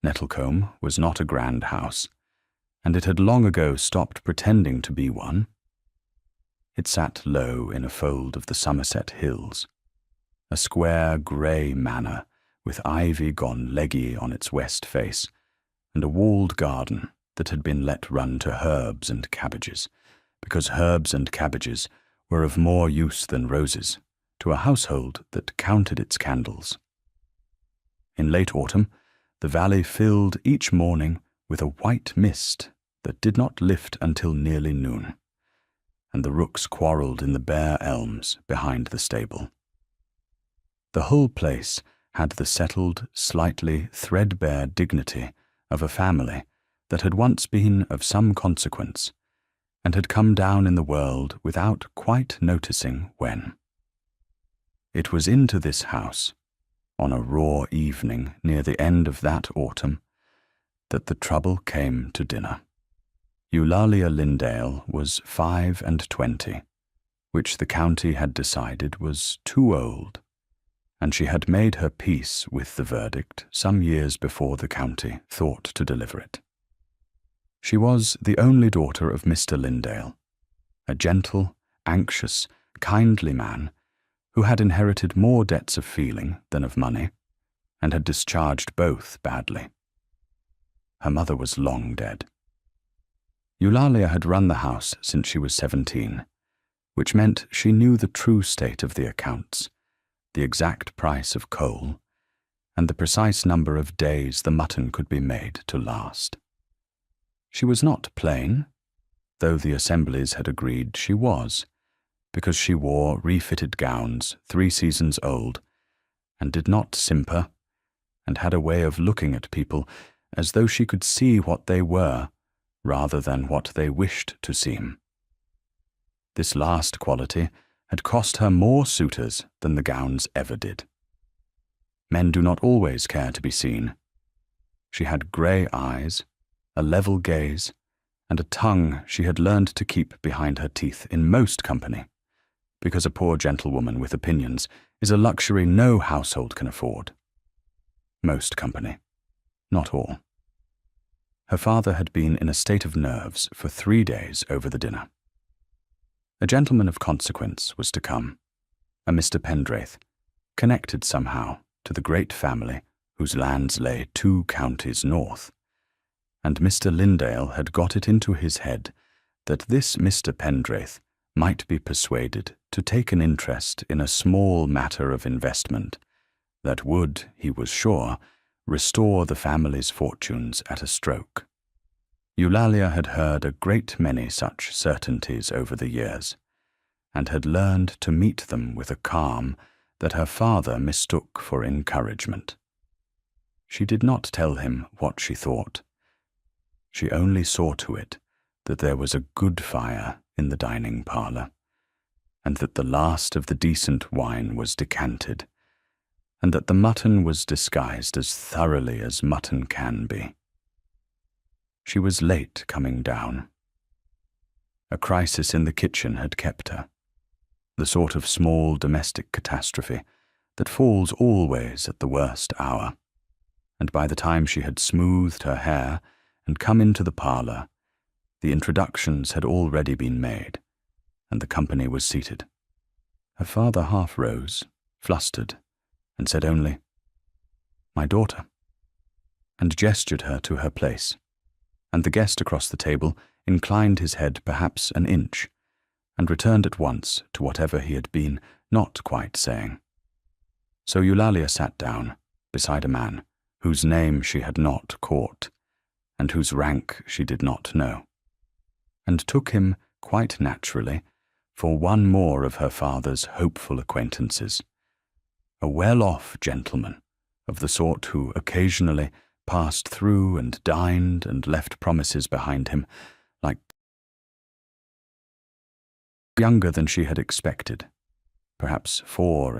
Nettlecombe was not a grand house, and it had long ago stopped pretending to be one. It sat low in a fold of the Somerset Hills, a square grey manor with ivy gone leggy on its west face, and a walled garden that had been let run to herbs and cabbages, because herbs and cabbages were of more use than roses to a household that counted its candles. In late autumn, the valley filled each morning with a white mist that did not lift until nearly noon, and the rooks quarrelled in the bare elms behind the stable. The whole place had the settled, slightly threadbare dignity of a family that had once been of some consequence, and had come down in the world without quite noticing when. It was into this house, on a raw evening near the end of that autumn, that the trouble came to dinner. Eulalia Lindale was 25, which the county had decided was too old, and she had made her peace with the verdict some years before the county thought to deliver it. She was the only daughter of Mr. Lindale, a gentle, anxious, kindly man who had inherited more debts of feeling than of money, and had discharged both badly. Her mother was long dead. Eulalia had run the house since she was 17, which meant she knew the true state of the accounts, the exact price of coal, and the precise number of days the mutton could be made to last. She was not plain, though the assemblies had agreed she was, because she wore refitted gowns 3 seasons old, and did not simper, and had a way of looking at people as though she could see what they were, rather than what they wished to seem. This last quality had cost her more suitors than the gowns ever did. Men do not always care to be seen. She had grey eyes, a level gaze, and a tongue she had learned to keep behind her teeth in most company, because a poor gentlewoman with opinions is a luxury no household can afford. Most company, not all. Her father had been in a state of nerves for 3 days over the dinner. A gentleman of consequence was to come, a Mr. Pendraith, connected somehow to the great family whose lands lay 2 counties north, and Mr. Lindale had got it into his head that this Mr. Pendraith might be persuaded to take an interest in a small matter of investment that would, he was sure, restore the family's fortunes at a stroke. Eulalia had heard a great many such certainties over the years, and had learned to meet them with a calm that her father mistook for encouragement. She did not tell him what she thought. She only saw to it that there was a good fire in the dining parlour, and that the last of the decent wine was decanted, and that the mutton was disguised as thoroughly as mutton can be. She was late coming down. A crisis in the kitchen had kept her, the sort of small domestic catastrophe that falls always at the worst hour, and by the time she had smoothed her hair and come into the parlour, the introductions had already been made, and the company was seated. Her father half rose, flustered, and said only, "My daughter," and gestured her to her place, and the guest across the table inclined his head perhaps an inch, and returned at once to whatever he had been not quite saying. So Eulalia sat down beside a man whose name she had not caught, and whose rank she did not know, and took him quite naturally for one more of her father's hopeful acquaintances, a well-off gentleman of the sort who occasionally passed through and dined and left promises behind him, like younger than she had expected, perhaps 34,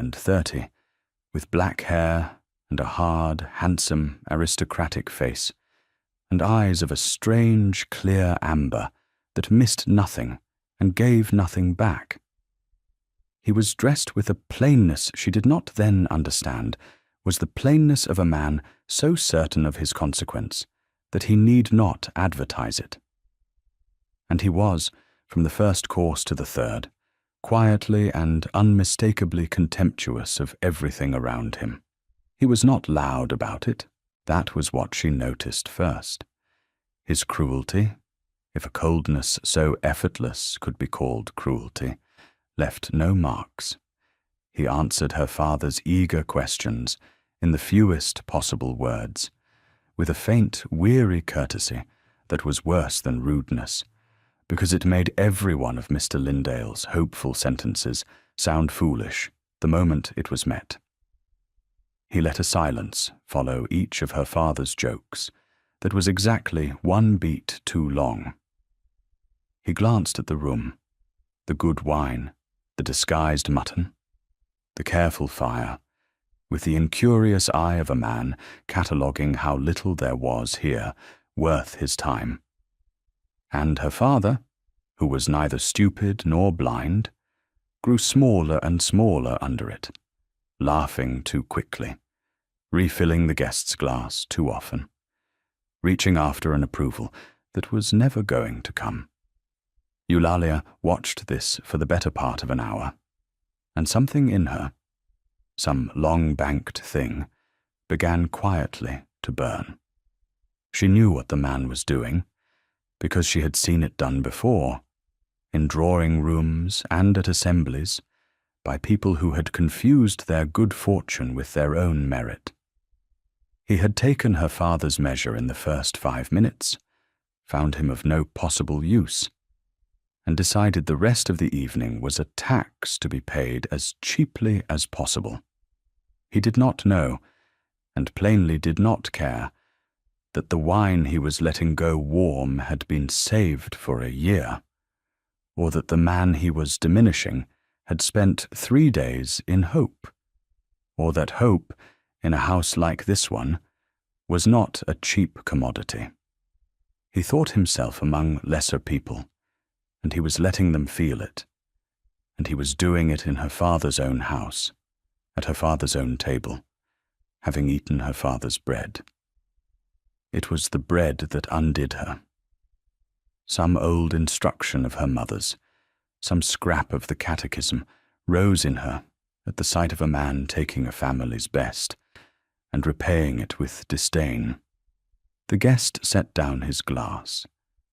with black hair and a hard, handsome, aristocratic face, and eyes of a strange, clear amber that missed nothing and gave nothing back. He was dressed with a plainness she did not then understand, was the plainness of a man so certain of his consequence that he need not advertise it. And he was, from the first course to the third, quietly and unmistakably contemptuous of everything around him. He was not loud about it. That was what she noticed first. His cruelty, if a coldness so effortless could be called cruelty, left no marks. He answered her father's eager questions in the fewest possible words, with a faint, weary courtesy that was worse than rudeness, because it made every one of Mr. Lindale's hopeful sentences sound foolish the moment it was met. He let a silence follow each of her father's jokes that was exactly one beat too long. He glanced at the room, the good wine, the disguised mutton, the careful fire, with the incurious eye of a man cataloguing how little there was here worth his time. And her father, who was neither stupid nor blind, grew smaller and smaller under it, laughing too quickly, refilling the guest's glass too often, reaching after an approval that was never going to come. Eulalia watched this for the better part of an hour, and something in her, some long-banked thing, began quietly to burn. She knew what the man was doing, because she had seen it done before, in drawing-rooms and at assemblies, by people who had confused their good fortune with their own merit. He had taken her father's measure in the first 5 minutes, found him of no possible use, and decided the rest of the evening was a tax to be paid as cheaply as possible. He did not know, and plainly did not care, that the wine he was letting go warm had been saved for a year, or that the man he was diminishing had spent 3 days in hope, or that hope, in a house like this one, was not a cheap commodity. He thought himself among lesser people, and he was letting them feel it, and he was doing it in her father's own house, at her father's own table, having eaten her father's bread. It was the bread that undid her. Some old instruction of her mother's, some scrap of the catechism, rose in her at the sight of a man taking a family's best and repaying it with disdain. The guest set down his glass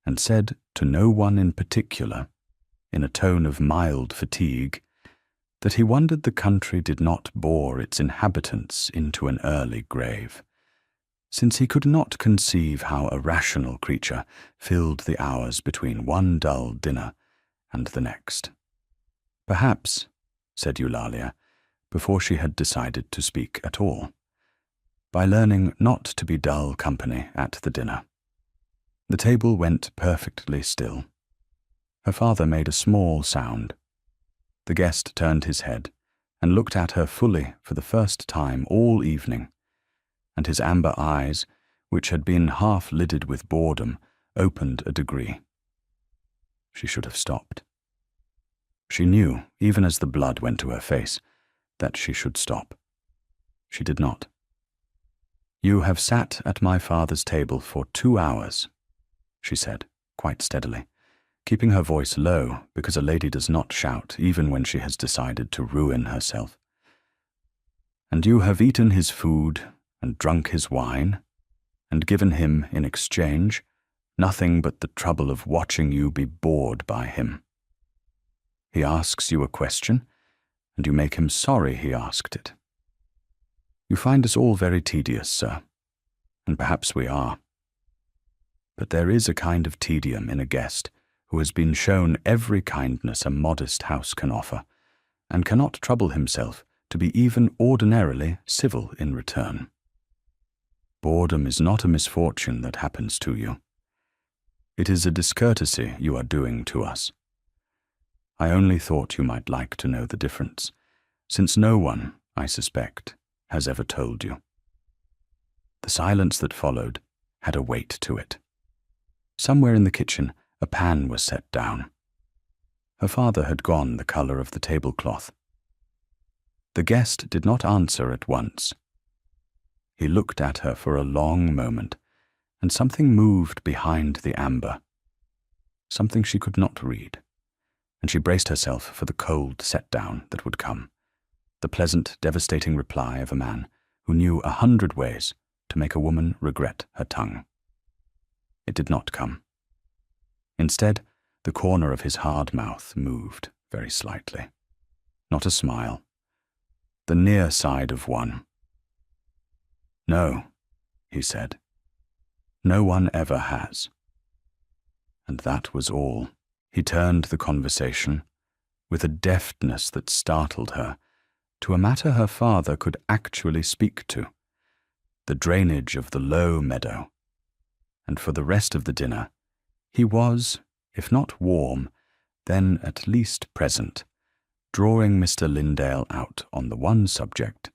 and said to no one in particular, in a tone of mild fatigue, that he wondered the country did not bore its inhabitants into an early grave, since he could not conceive how a rational creature filled the hours between one dull dinner and the next. Perhaps, said Eulalia, before she had decided to speak at all, by learning not to be dull company at the dinner. The table went perfectly still. Her father made a small sound. The guest turned his head and looked at her fully for the first time all evening, and his amber eyes, which had been half-lidded with boredom, opened a degree. She should have stopped. She knew, even as the blood went to her face, that she should stop. She did not. "You have sat at my father's table for 2 hours," she said, quite steadily, keeping her voice low because a lady does not shout even when she has decided to ruin herself. "And you have eaten his food and drunk his wine, and given him, in exchange, nothing but the trouble of watching you be bored by him. He asks you a question, and you make him sorry he asked it. You find us all very tedious, sir, and perhaps we are. But there is a kind of tedium in a guest who has been shown every kindness a modest house can offer, and cannot trouble himself to be even ordinarily civil in return. Boredom is not a misfortune that happens to you. It is a discourtesy you are doing to us. I only thought you might like to know the difference, since no one, I suspect, has ever told you." The silence that followed had a weight to it. Somewhere in the kitchen a pan was set down. Her father had gone the colour of the tablecloth. The guest did not answer at once. He looked at her for a long moment, and something moved behind the amber. Something she could not read, and she braced herself for the cold set-down that would come, the pleasant, devastating reply of a man who knew 100 ways to make a woman regret her tongue. It did not come. Instead, the corner of his hard mouth moved very slightly. Not a smile. The near side of one. "No," he said. "No one ever has." And that was all. He turned the conversation, with a deftness that startled her, to a matter her father could actually speak to, the drainage of the low meadow. And for the rest of the dinner, he was, if not warm, then at least present, drawing Mr. Lindale out on the one subject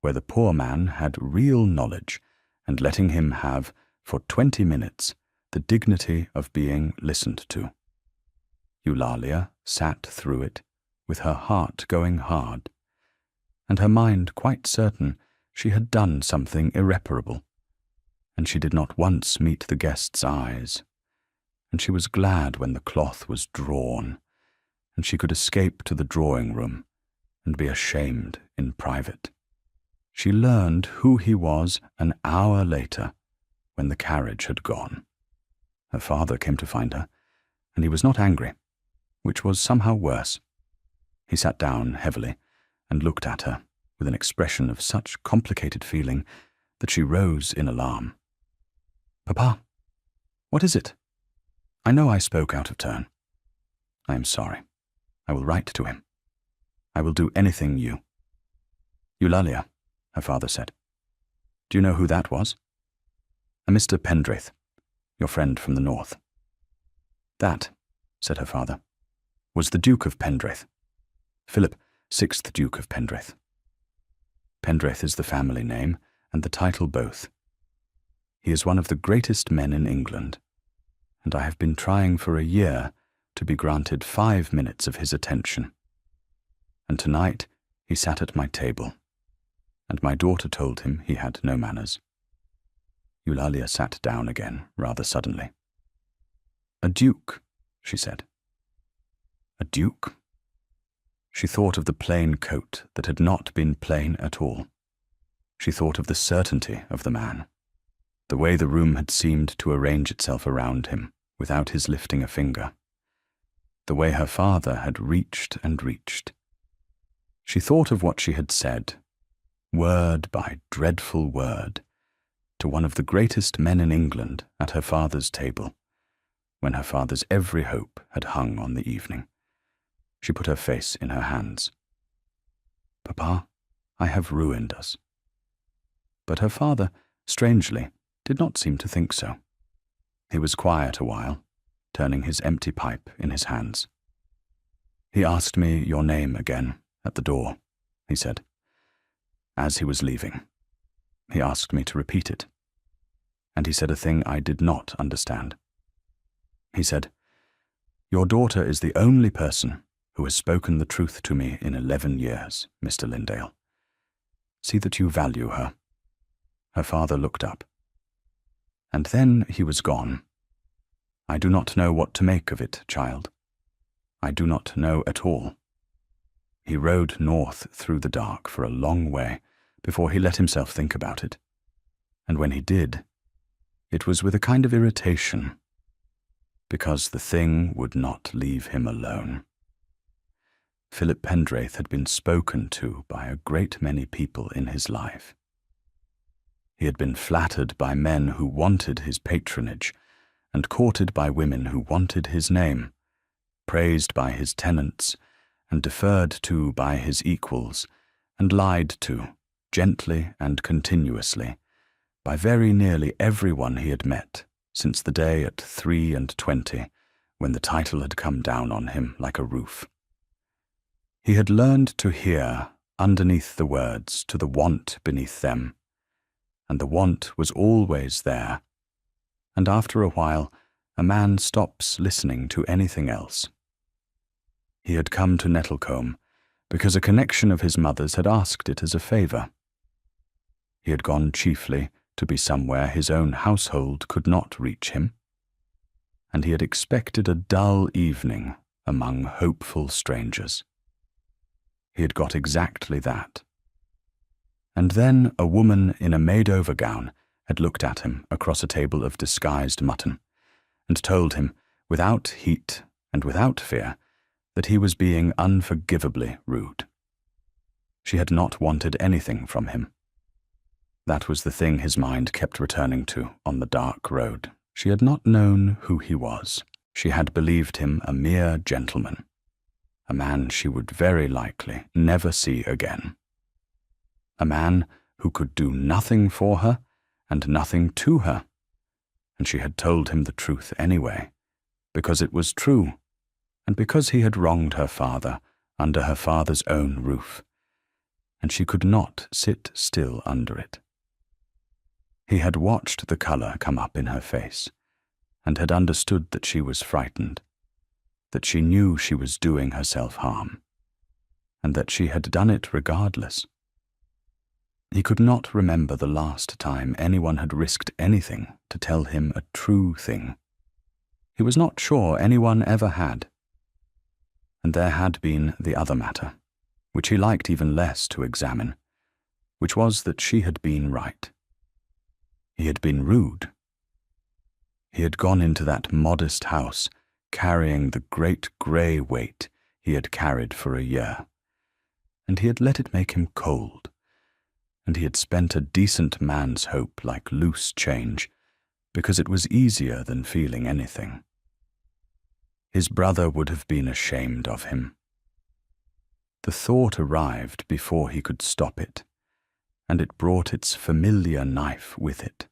where the poor man had real knowledge, and letting him have, for 20 minutes, the dignity of being listened to. Eulalia sat through it, with her heart going hard, and her mind quite certain she had done something irreparable, and she did not once meet the guest's eyes, and she was glad when the cloth was drawn, and she could escape to the drawing-room and be ashamed in private. She learned who he was an hour later, when the carriage had gone. Her father came to find her, and he was not angry, which was somehow worse. He sat down heavily and looked at her with an expression of such complicated feeling that she rose in alarm. "Papa, what is it? I know I spoke out of turn. I am sorry. I will write to him. I will do anything you—" "Eulalia," her father said, "do you know who that was?" "A Mr. Pendraith, your friend from the north." "That," said her father, "was the Duke of Pendraith, Philip, 6th Duke of Pendraith. Pendraith is the family name and the title both. He is one of the greatest men in England, and I have been trying for a year to be granted 5 minutes of his attention. And tonight he sat at my table, and my daughter told him he had no manners." Eulalia sat down again rather suddenly. "A duke," she said. "A duke?" She thought of the plain coat that had not been plain at all. She thought of the certainty of the man, the way the room had seemed to arrange itself around him without his lifting a finger, the way her father had reached and reached. She thought of what she had said, word by dreadful word, to one of the greatest men in England at her father's table, when her father's every hope had hung on the evening. She put her face in her hands. "Papa, I have ruined us." But her father, strangely, did not seem to think so. He was quiet a while, turning his empty pipe in his hands. "He asked me your name again at the door," he said. "As he was leaving, he asked me to repeat it. And he said a thing I did not understand. He said, 'Your daughter is the only person who has spoken the truth to me in 11 years, Mr. Lindale. See that you value her.'" Her father looked up. And then he was gone. "I do not know what to make of it, child. I do not know at all." He rode north through the dark for a long way before he let himself think about it. And when he did, it was with a kind of irritation, because the thing would not leave him alone. Philip Pendraith had been spoken to by a great many people in his life. He had been flattered by men who wanted his patronage, and courted by women who wanted his name, praised by his tenants, and deferred to by his equals, and lied to, gently and continuously, by very nearly everyone he had met since the day at 23, when the title had come down on him like a roof. He had learned to hear, underneath the words, to the want beneath them, and the want was always there, and after a while a man stops listening to anything else. He had come to Nettlecombe because a connection of his mother's had asked it as a favour. He had gone chiefly to be somewhere his own household could not reach him, and he had expected a dull evening among hopeful strangers. He had got exactly that. And then a woman in a made-over gown had looked at him across a table of disguised mutton, and told him, without heat and without fear, that he was being unforgivably rude. She had not wanted anything from him. That was the thing his mind kept returning to on the dark road. She had not known who he was. She had believed him a mere gentleman, a man she would very likely never see again. A man who could do nothing for her and nothing to her. And she had told him the truth anyway, because it was true, and because he had wronged her father under her father's own roof, and she could not sit still under it. He had watched the colour come up in her face, and had understood that she was frightened, that she knew she was doing herself harm, and that she had done it regardless. He could not remember the last time anyone had risked anything to tell him a true thing. He was not sure anyone ever had. And there had been the other matter, which he liked even less to examine, which was that she had been right. He had been rude. He had gone into that modest house carrying the great grey weight he had carried for a year, and he had let it make him cold, and he had spent a decent man's hope like loose change, because it was easier than feeling anything. His brother would have been ashamed of him. The thought arrived before he could stop it, and it brought its familiar knife with it,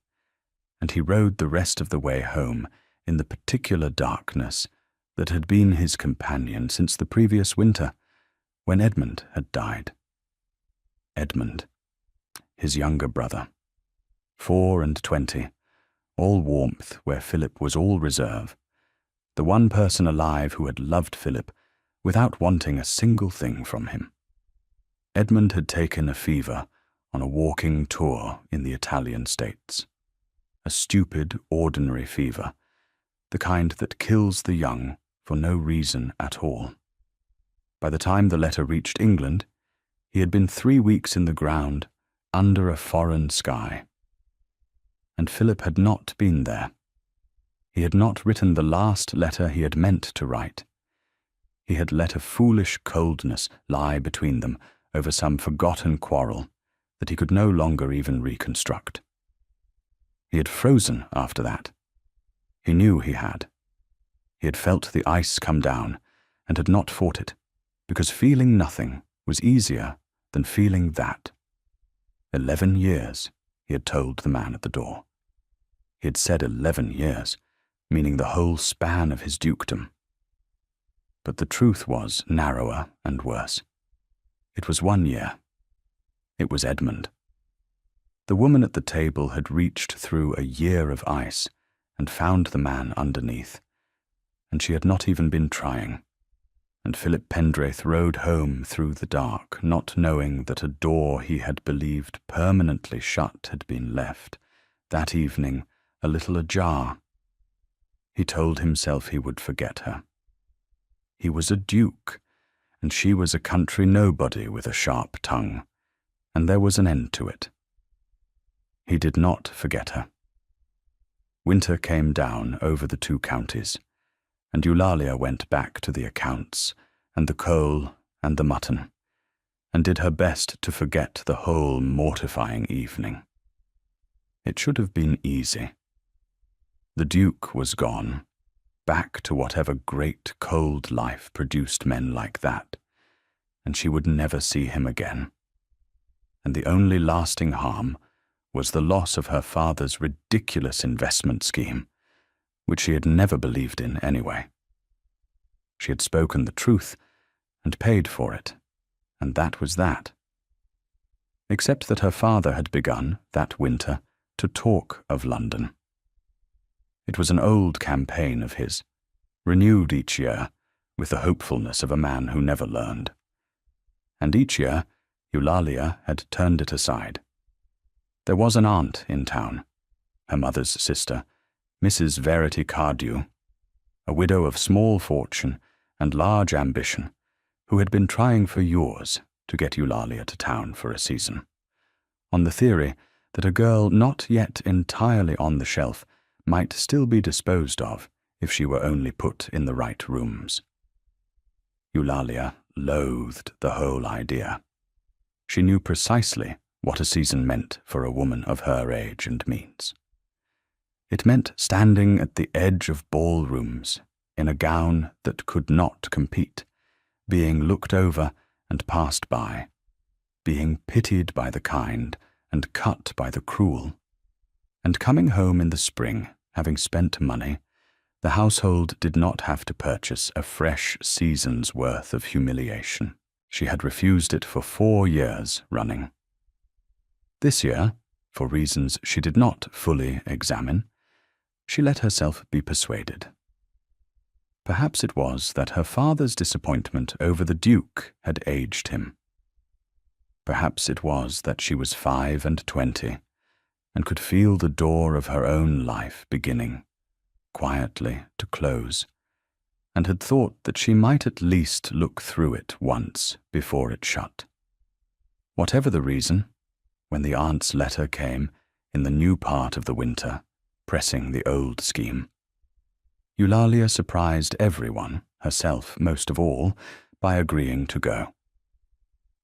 and he rode the rest of the way home in the particular darkness that had been his companion since the previous winter, when Edmund had died. Edmund, his younger brother, 24, all warmth where Philip was all reserve, the one person alive who had loved Philip without wanting a single thing from him. Edmund had taken a fever on a walking tour in the Italian states. A stupid, ordinary fever, the kind that kills the young for no reason at all. By the time the letter reached England, he had been 3 weeks in the ground under a foreign sky. And Philip had not been there. He had not written the last letter he had meant to write. He had let a foolish coldness lie between them over some forgotten quarrel that he could no longer even reconstruct. He had frozen after that. He knew he had. He had felt the ice come down and had not fought it, because feeling nothing was easier than feeling that. 11 years, he had told the man at the door. He had said 11 years, meaning the whole span of his dukedom. But the truth was narrower and worse. It was 1 year. It was Edmund. The woman at the table had reached through a year of ice and found the man underneath, and she had not even been trying. And Philip Pendraith rode home through the dark, not knowing that a door he had believed permanently shut had been left, that evening, a little ajar. He told himself he would forget her. He was a duke, and she was a country nobody with a sharp tongue, and there was an end to it. He did not forget her. Winter came down over the 2 counties, and Eulalia went back to the accounts, and the coal, and the mutton, and did her best to forget the whole mortifying evening. It should have been easy. The Duke was gone, back to whatever great cold life produced men like that, and she would never see him again. And the only lasting harm was the loss of her father's ridiculous investment scheme, which she had never believed in anyway. She had spoken the truth and paid for it, and that was that. Except that her father had begun, that winter, to talk of London. It was an old campaign of his, renewed each year with the hopefulness of a man who never learned. And each year, Eulalia had turned it aside. There was an aunt in town, her mother's sister, Mrs. Verity Cardew, a widow of small fortune and large ambition, who had been trying for years to get Eulalia to town for a season, on the theory that a girl not yet entirely on the shelf might still be disposed of if she were only put in the right rooms. Eulalia loathed the whole idea. She knew precisely what a season meant for a woman of her age and means. It meant standing at the edge of ballrooms in a gown that could not compete, being looked over and passed by, being pitied by the kind and cut by the cruel, and coming home in the spring, having spent money, the household did not have to purchase a fresh season's worth of humiliation. She had refused it for 4 years running. This year, for reasons she did not fully examine, she let herself be persuaded. Perhaps it was that her father's disappointment over the Duke had aged him. Perhaps it was that she was 25 and could feel the door of her own life beginning, quietly, to close, and had thought that she might at least look through it once before it shut. Whatever the reason, when the aunt's letter came in the new part of the winter, pressing the old scheme, Eulalia surprised everyone, herself most of all, by agreeing to go.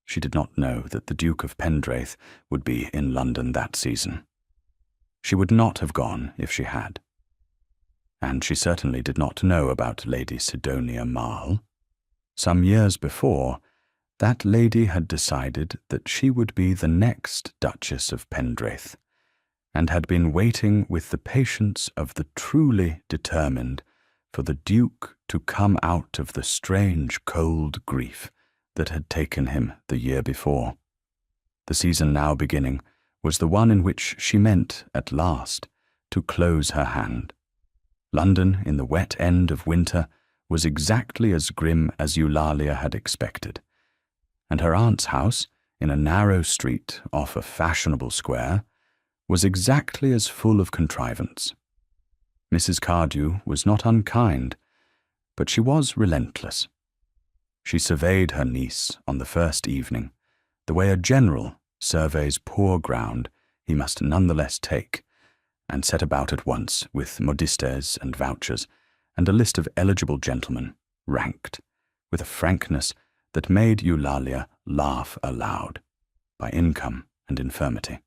She did not know that the Duke of Pendraith would be in London that season. She would not have gone if she had. And she certainly did not know about Lady Sidonia Marle. Some years before, that lady had decided that she would be the next Duchess of Pendraith, and had been waiting with the patience of the truly determined for the Duke to come out of the strange cold grief that had taken him the year before. The season now beginning was the one in which she meant, at last, to close her hand. London, in the wet end of winter, was exactly as grim as Eulalia had expected, and her aunt's house, in a narrow street off a fashionable square, was exactly as full of contrivance. Mrs. Cardew was not unkind, but she was relentless. She surveyed her niece on the first evening, the way a general surveys poor ground he must nonetheless take, and set about at once with modistes and vouchers, and a list of eligible gentlemen, ranked, with a frankness that made Eulalia laugh aloud, by income and infirmity.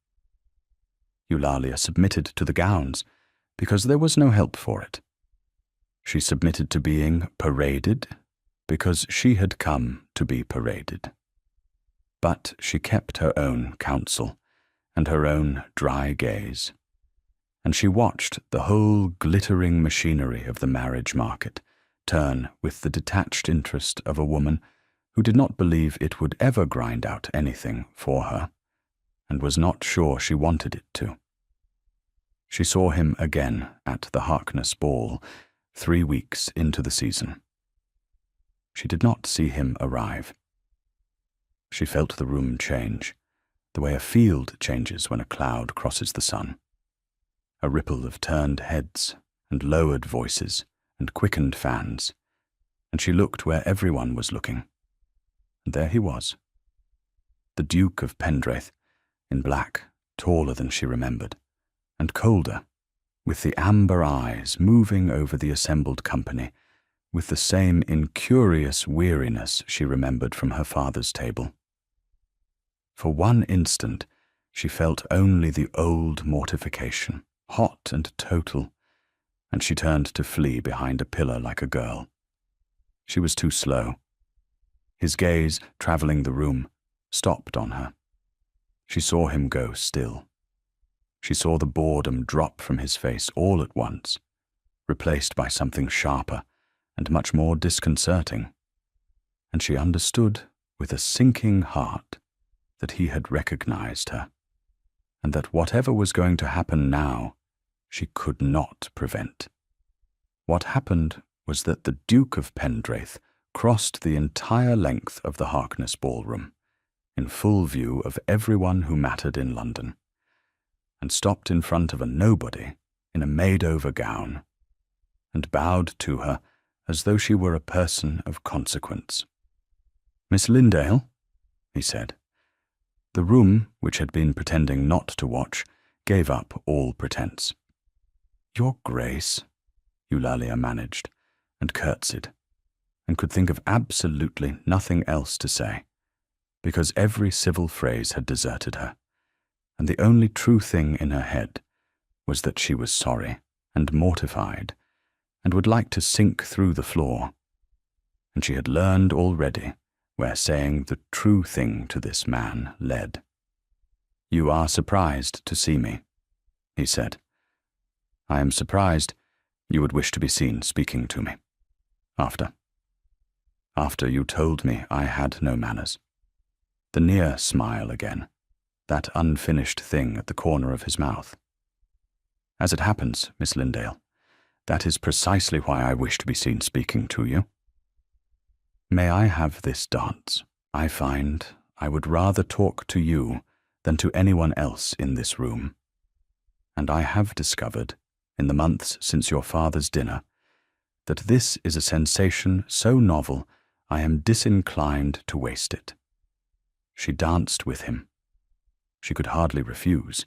Eulalia submitted to the gowns, because there was no help for it. She submitted to being paraded, because she had come to be paraded. But she kept her own counsel, and her own dry gaze, and she watched the whole glittering machinery of the marriage market turn with the detached interest of a woman who did not believe it would ever grind out anything for her, and was not sure she wanted it to. She saw him again at the Harkness ball 3 weeks into the season. She did not see him arrive. She felt the room change, the way a field changes when a cloud crosses the sun. A ripple of turned heads and lowered voices and quickened fans, and she looked where everyone was looking. And there he was, the Duke of Pendraith, in black, taller than she remembered, and colder, with the amber eyes moving over the assembled company, with the same incurious weariness she remembered from her father's table. For one instant, she felt only the old mortification, hot and total, and she turned to flee behind a pillar like a girl. She was too slow. His gaze, travelling the room, stopped on her. She saw him go still. She saw the boredom drop from his face all at once, replaced by something sharper and much more disconcerting, and she understood with a sinking heart that he had recognized her, and that whatever was going to happen now, she could not prevent. What happened was that the Duke of Pendraith crossed the entire length of the Harkness ballroom, in full view of everyone who mattered in London, and stopped in front of a nobody in a made-over gown, and bowed to her as though she were a person of consequence. "Miss Lindale," he said. The room, which had been pretending not to watch, gave up all pretense. "Your Grace," Eulalia managed, and curtsied, and could think of absolutely nothing else to say, because every civil phrase had deserted her, and the only true thing in her head was that she was sorry and mortified, and would like to sink through the floor, and she had learned already where saying the true thing to this man led. "You are surprised to see me," he said. "I am surprised you would wish to be seen speaking to me. After you told me I had no manners." The near smile again, that unfinished thing at the corner of his mouth. "As it happens, Miss Lindale, that is precisely why I wish to be seen speaking to you. May I have this dance? I find I would rather talk to you than to anyone else in this room. And I have discovered, in the months since your father's dinner, that this is a sensation so novel I am disinclined to waste it." She danced with him. She could hardly refuse,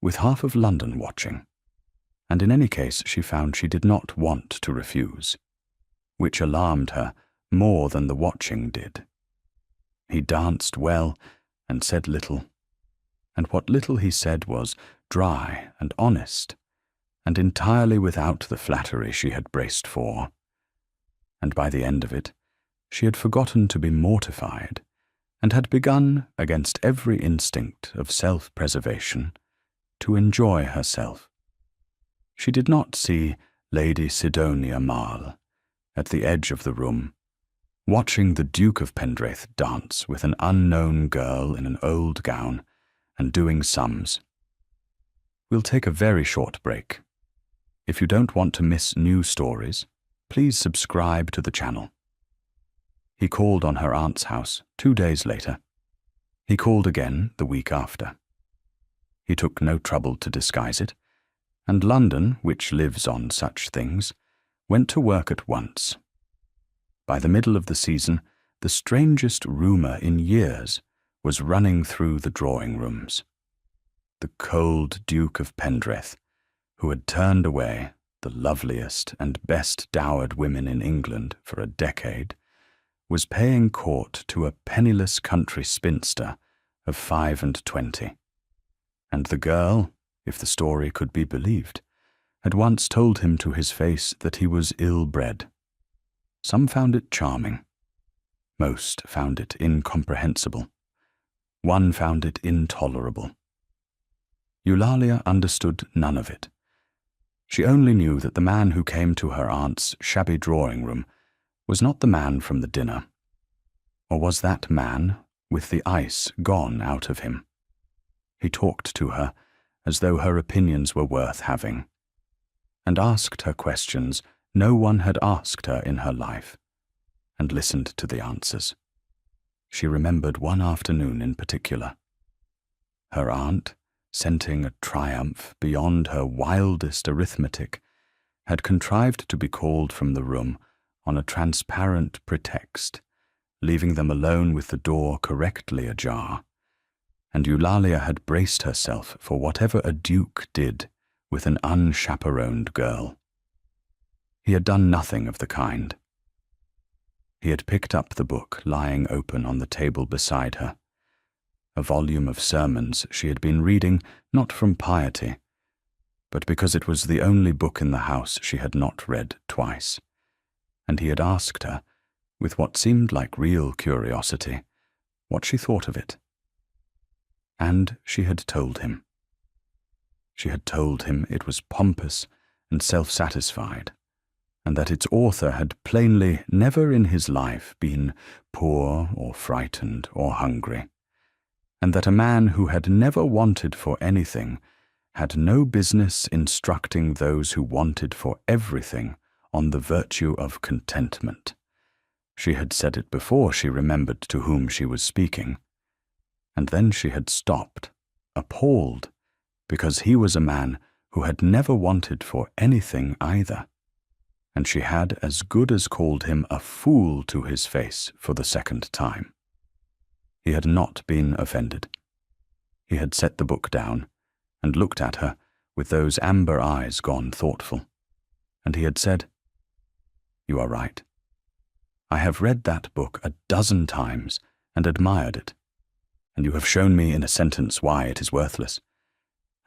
with half of London watching. And in any case she found she did not want to refuse, which alarmed her more than the watching did. He danced well and said little, and what little he said was dry and honest, and entirely without the flattery she had braced for. And by the end of it, she had forgotten to be mortified, and had begun, against every instinct of self-preservation, to enjoy herself. She did not see Lady Sidonia Marle at the edge of the room, watching the Duke of Pendraith dance with an unknown girl in an old gown and doing sums. "We'll take a very short break. If you don't want to miss new stories, please subscribe to the channel." He called on her aunt's house 2 days later. He called again the week after. He took no trouble to disguise it, and London, which lives on such things, went to work at once. By the middle of the season, the strangest rumour in years was running through the drawing-rooms. The cold Duke of Pendraith, who had turned away the loveliest and best dowered women in England for a decade, was paying court to a penniless country spinster of 25, and the girl, if the story could be believed, had once told him to his face that he was ill-bred. Some found it charming. Most found it incomprehensible. One found it intolerable. Eulalia understood none of it. She only knew that the man who came to her aunt's shabby drawing-room was not the man from the dinner, or was that man with the ice gone out of him. He talked to her as though her opinions were worth having, and asked her questions no one had asked her in her life, and listened to the answers. She remembered one afternoon in particular. Her aunt, scenting a triumph beyond her wildest arithmetic, had contrived to be called from the room on a transparent pretext, leaving them alone with the door correctly ajar, and Eulalia had braced herself for whatever a duke did with an unchaperoned girl. He had done nothing of the kind. He had picked up the book lying open on the table beside her, a volume of sermons she had been reading not from piety, but because it was the only book in the house she had not read twice, and he had asked her, with what seemed like real curiosity, what she thought of it. And she had told him. She had told him it was pompous and self-satisfied, and that its author had plainly never in his life been poor or frightened or hungry, and that a man who had never wanted for anything had no business instructing those who wanted for everything on the virtue of contentment. She had said it before she remembered to whom she was speaking, and then she had stopped, appalled, because he was a man who had never wanted for anything either, and she had as good as called him a fool to his face for the second time. He had not been offended. He had set the book down and looked at her with those amber eyes gone thoughtful, and he had said, "You are right. I have read that book 12 times and admired it, and you have shown me in a sentence why it is worthless,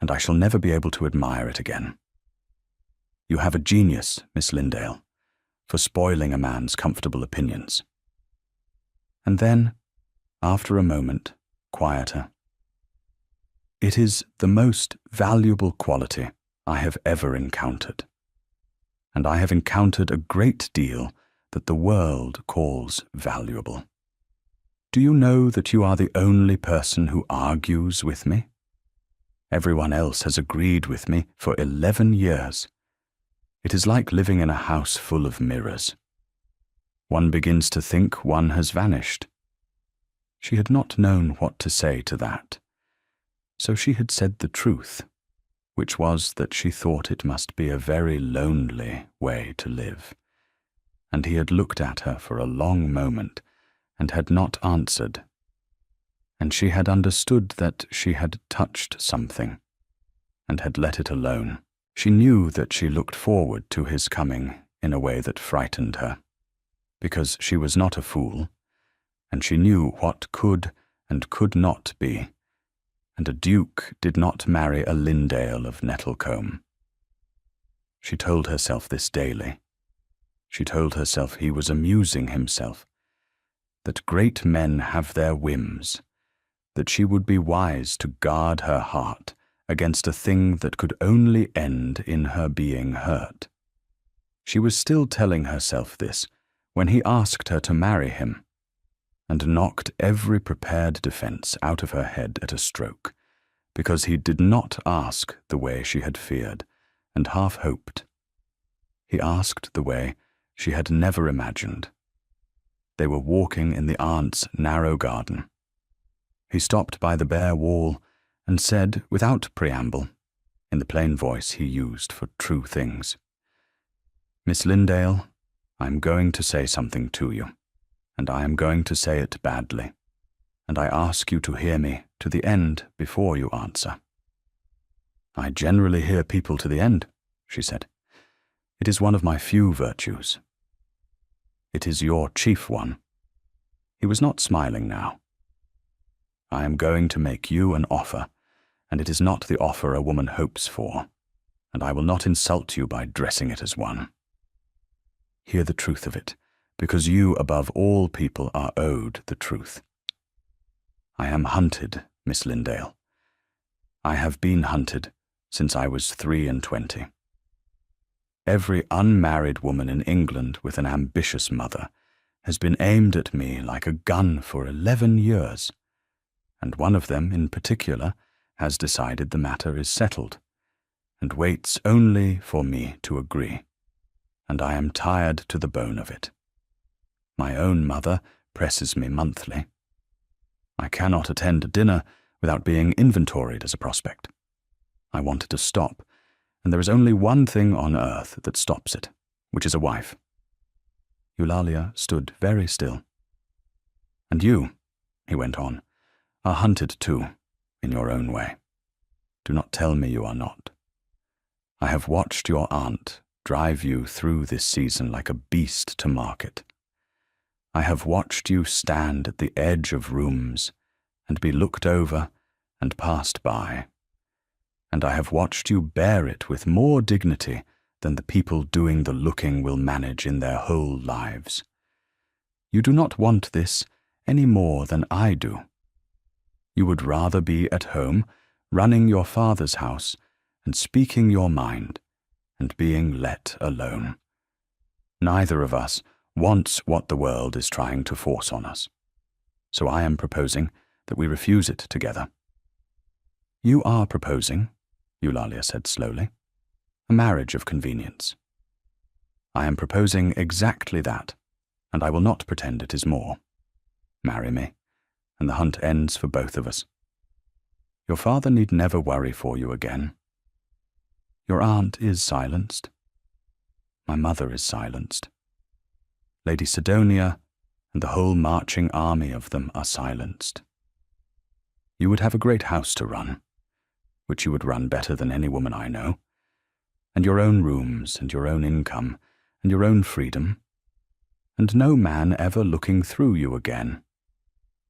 and I shall never be able to admire it again. You have a genius, Miss Lindale, for spoiling a man's comfortable opinions." And then, after a moment, quieter, "It is the most valuable quality I have ever encountered, and I have encountered a great deal that the world calls valuable. Do you know that you are the only person who argues with me? Everyone else has agreed with me for 11 years. It is like living in a house full of mirrors. One begins to think one has vanished." She had not known what to say to that, so she had said the truth, which was that she thought it must be a very lonely way to live. And he had looked at her for a long moment and had not answered, and she had understood that she had touched something and had let it alone. She knew that she looked forward to his coming in a way that frightened her, because she was not a fool, and she knew what could and could not be, and a duke did not marry a Lindale of Nettlecombe. She told herself this daily. She told herself he was amusing himself, that great men have their whims, that she would be wise to guard her heart against a thing that could only end in her being hurt. She was still telling herself this when he asked her to marry him, and knocked every prepared defense out of her head at a stroke, because he did not ask the way she had feared and half hoped. He asked the way she had never imagined. They were walking in the aunt's narrow garden. He stopped by the bare wall and said, without preamble, in the plain voice he used for true things, "Miss Lindale, I am going to say something to you, and I am going to say it badly, and I ask you to hear me to the end before you answer." "I generally hear people to the end," she said. "It is one of my few virtues." "It is your chief one." He was not smiling now. "I am going to make you an offer, and it is not the offer a woman hopes for, and I will not insult you by dressing it as one. Hear the truth of it, because you above all people are owed the truth. I am hunted, Miss Lindale. I have been hunted since I was 23. Every unmarried woman in England with an ambitious mother has been aimed at me like a gun for 11 years, and one of them in particular has decided the matter is settled, and waits only for me to agree, and I am tired to the bone of it. My own mother presses me monthly. I cannot attend a dinner without being inventoried as a prospect. I wanted to stop, and there is only one thing on earth that stops it, which is a wife." Eulalia stood very still. "And you," he went on, "are hunted too, in your own way. Do not tell me you are not. I have watched your aunt drive you through this season like a beast to market. I have watched you stand at the edge of rooms and be looked over and passed by, and I have watched you bear it with more dignity than the people doing the looking will manage in their whole lives. You do not want this any more than I do. You would rather be at home, running your father's house and speaking your mind, and being let alone. Neither of us wants what the world is trying to force on us, so I am proposing that we refuse it together." "You are proposing," Eulalia said slowly, "a marriage of convenience." "I am proposing exactly that, and I will not pretend it is more. Marry me, and the hunt ends for both of us." Your father need never worry for you again. Your aunt is silenced. My mother is silenced. Lady Sidonia and the whole marching army of them are silenced. You would have a great house to run, which you would run better than any woman I know, and your own rooms and your own income and your own freedom, and no man ever looking through you again,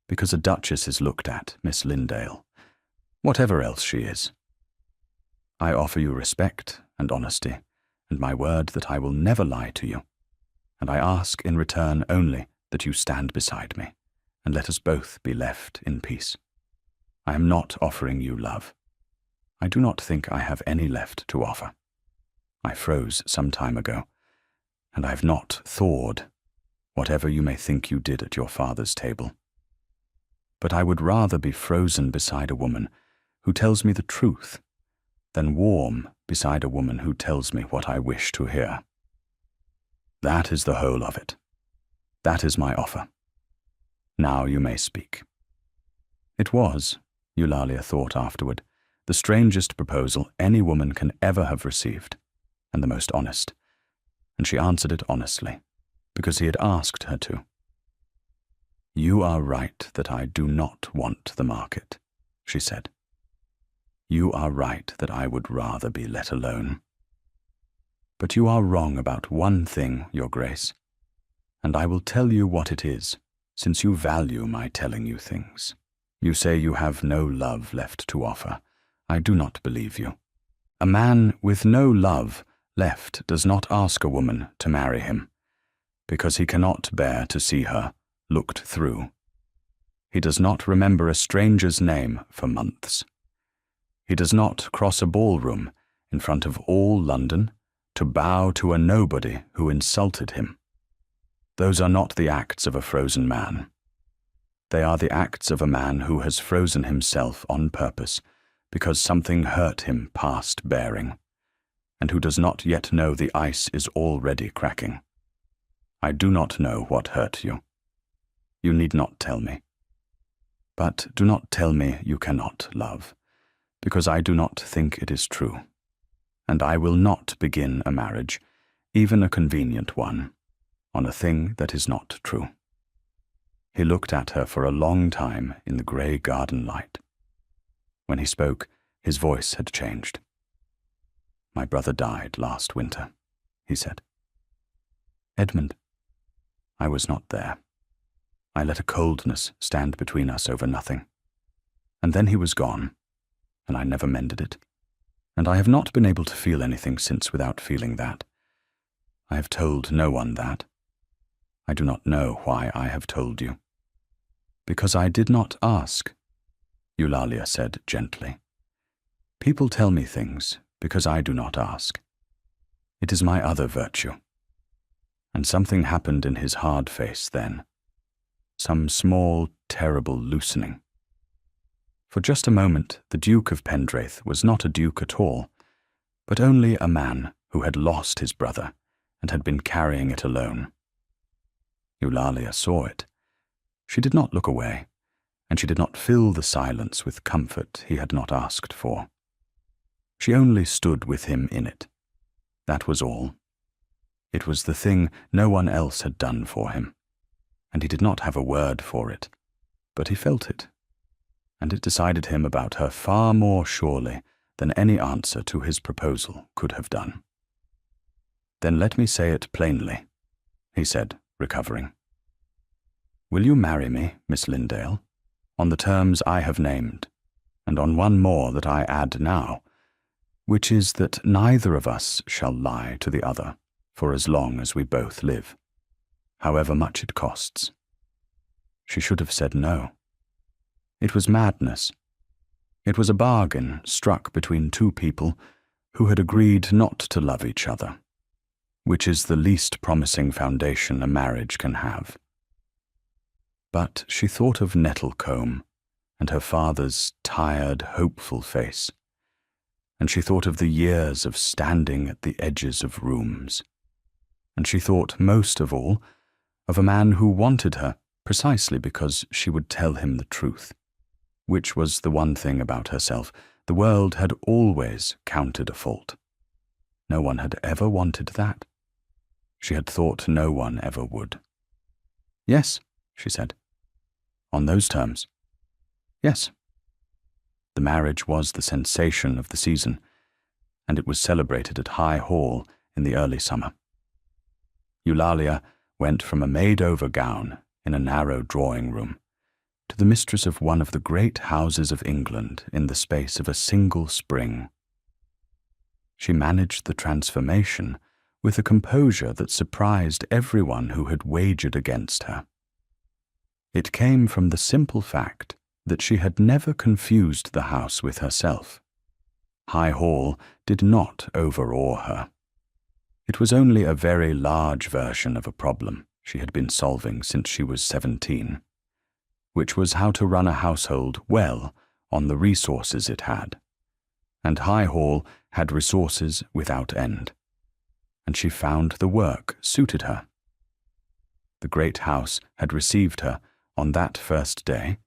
because a duchess is looked at, Miss Lindale, whatever else she is. I offer you respect and honesty, and my word that I will never lie to you, and I ask in return only that you stand beside me, and let us both be left in peace. I am not offering you love. I do not think I have any left to offer. I froze some time ago, and I have not thawed, whatever you may think you did at your father's table. But I would rather be frozen beside a woman who tells me the truth than warm beside a woman who tells me what I wish to hear. That is the whole of it. That is my offer. Now you may speak. It was, Eulalia thought afterward, the strangest proposal any woman can ever have received, and the most honest, and she answered it honestly, because he had asked her to. You are right that I do not want the market, she said. You are right that I would rather be let alone. But you are wrong about one thing, Your Grace, and I will tell you what it is, since you value my telling you things. You say you have no love left to offer. I do not believe you. A man with no love left does not ask a woman to marry him, because he cannot bear to see her looked through. He does not remember a stranger's name for months. He does not cross a ballroom in front of all London to bow to a nobody who insulted him. Those are not the acts of a frozen man. They are the acts of a man who has frozen himself on purpose because something hurt him past bearing, and who does not yet know the ice is already cracking. I do not know what hurt you. You need not tell me. But do not tell me you cannot love, because I do not think it is true, and I will not begin a marriage, even a convenient one, on a thing that is not true. He looked at her for a long time in the grey garden light. When he spoke, his voice had changed. My brother died last winter, he said. Edmund, I was not there. I let a coldness stand between us over nothing. And then he was gone, and I never mended it. And I have not been able to feel anything since without feeling that. I have told no one that. I do not know why I have told you. Because I did not ask, Eulalia said gently. People tell me things because I do not ask. It is my other virtue. And something happened in his hard face then. Some small, terrible loosening. For just a moment, the Duke of Pendraith was not a duke at all, but only a man who had lost his brother and had been carrying it alone. Eulalia saw it. She did not look away, and she did not fill the silence with comfort he had not asked for. She only stood with him in it. That was all. It was the thing no one else had done for him, and he did not have a word for it, but he felt it, and it decided him about her far more surely than any answer to his proposal could have done. Then let me say it plainly, he said, recovering. Will you marry me, Miss Lindale, on the terms I have named, and on one more that I add now, which is that neither of us shall lie to the other for as long as we both live, however much it costs? She should have said no. It was madness. It was a bargain struck between two people who had agreed not to love each other, which is the least promising foundation a marriage can have. But she thought of Nettlecombe and her father's tired, hopeful face, and she thought of the years of standing at the edges of rooms, and she thought most of all of a man who wanted her precisely because she would tell him the truth, which was the one thing about herself the world had always counted a fault. No one had ever wanted that. She had thought no one ever would. "Yes," she said. "On those terms." "Yes." The marriage was the sensation of the season, and it was celebrated at High Hall in the early summer. Eulalia went from a made-over gown in a narrow drawing-room to the mistress of one of the great houses of England in the space of a single spring. She managed the transformation with a composure that surprised everyone who had wagered against her. It came from the simple fact that she had never confused the house with herself. High Hall did not overawe her. It was only a very large version of a problem she had been solving since she was 17, which was how to run a household well on the resources it had. And High Hall had resources without end, and she found the work suited her. The great house had received her on that first day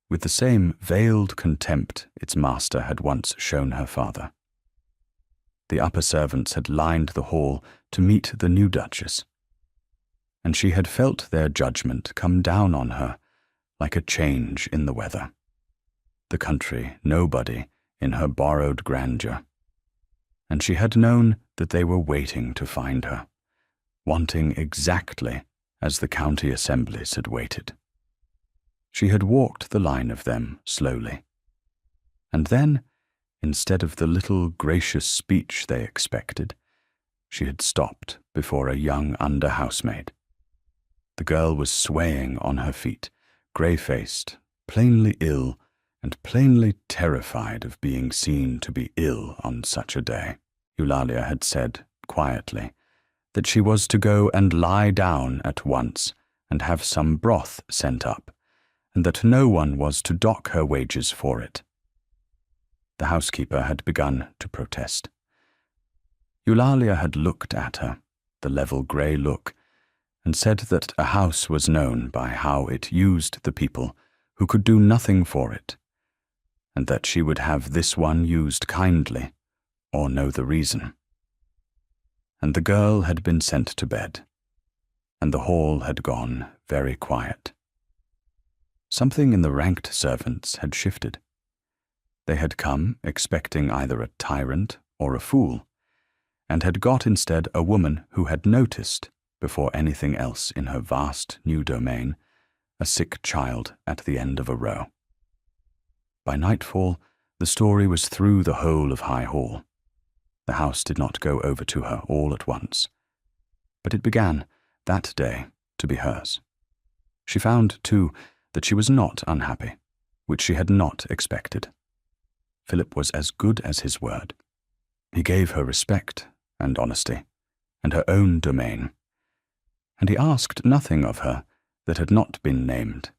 with the same veiled contempt its master had once shown her father. The upper servants had lined the hall to meet the new Duchess, and she had felt their judgment come down on her like a change in the weather. The country nobody in her borrowed grandeur, and she had known that they were waiting to find her, wanting exactly as the county assemblies had waited. She had walked the line of them slowly, and then, instead of the little gracious speech they expected, she had stopped before a young under-housemaid. The girl was swaying on her feet, grey-faced, plainly ill, and plainly terrified of being seen to be ill on such a day. Eulalia had said, quietly, that she was to go and lie down at once and have some broth sent up, and that no one was to dock her wages for it. The housekeeper had begun to protest. Eulalia had looked at her, the level grey look, and said that a house was known by how it used the people who could do nothing for it, and that she would have this one used kindly, or know the reason. And the girl had been sent to bed, and the hall had gone very quiet. Something in the ranked servants had shifted. They had come expecting either a tyrant or a fool, and had got instead a woman who had noticed, before anything else in her vast new domain, a sick child at the end of a row. By nightfall, the story was through the whole of High Hall. The house did not go over to her all at once, but it began, that day, to be hers. She found, too, that she was not unhappy, which she had not expected. Philip was as good as his word. He gave her respect and honesty, and her own domain, and he asked nothing of her that had not been named.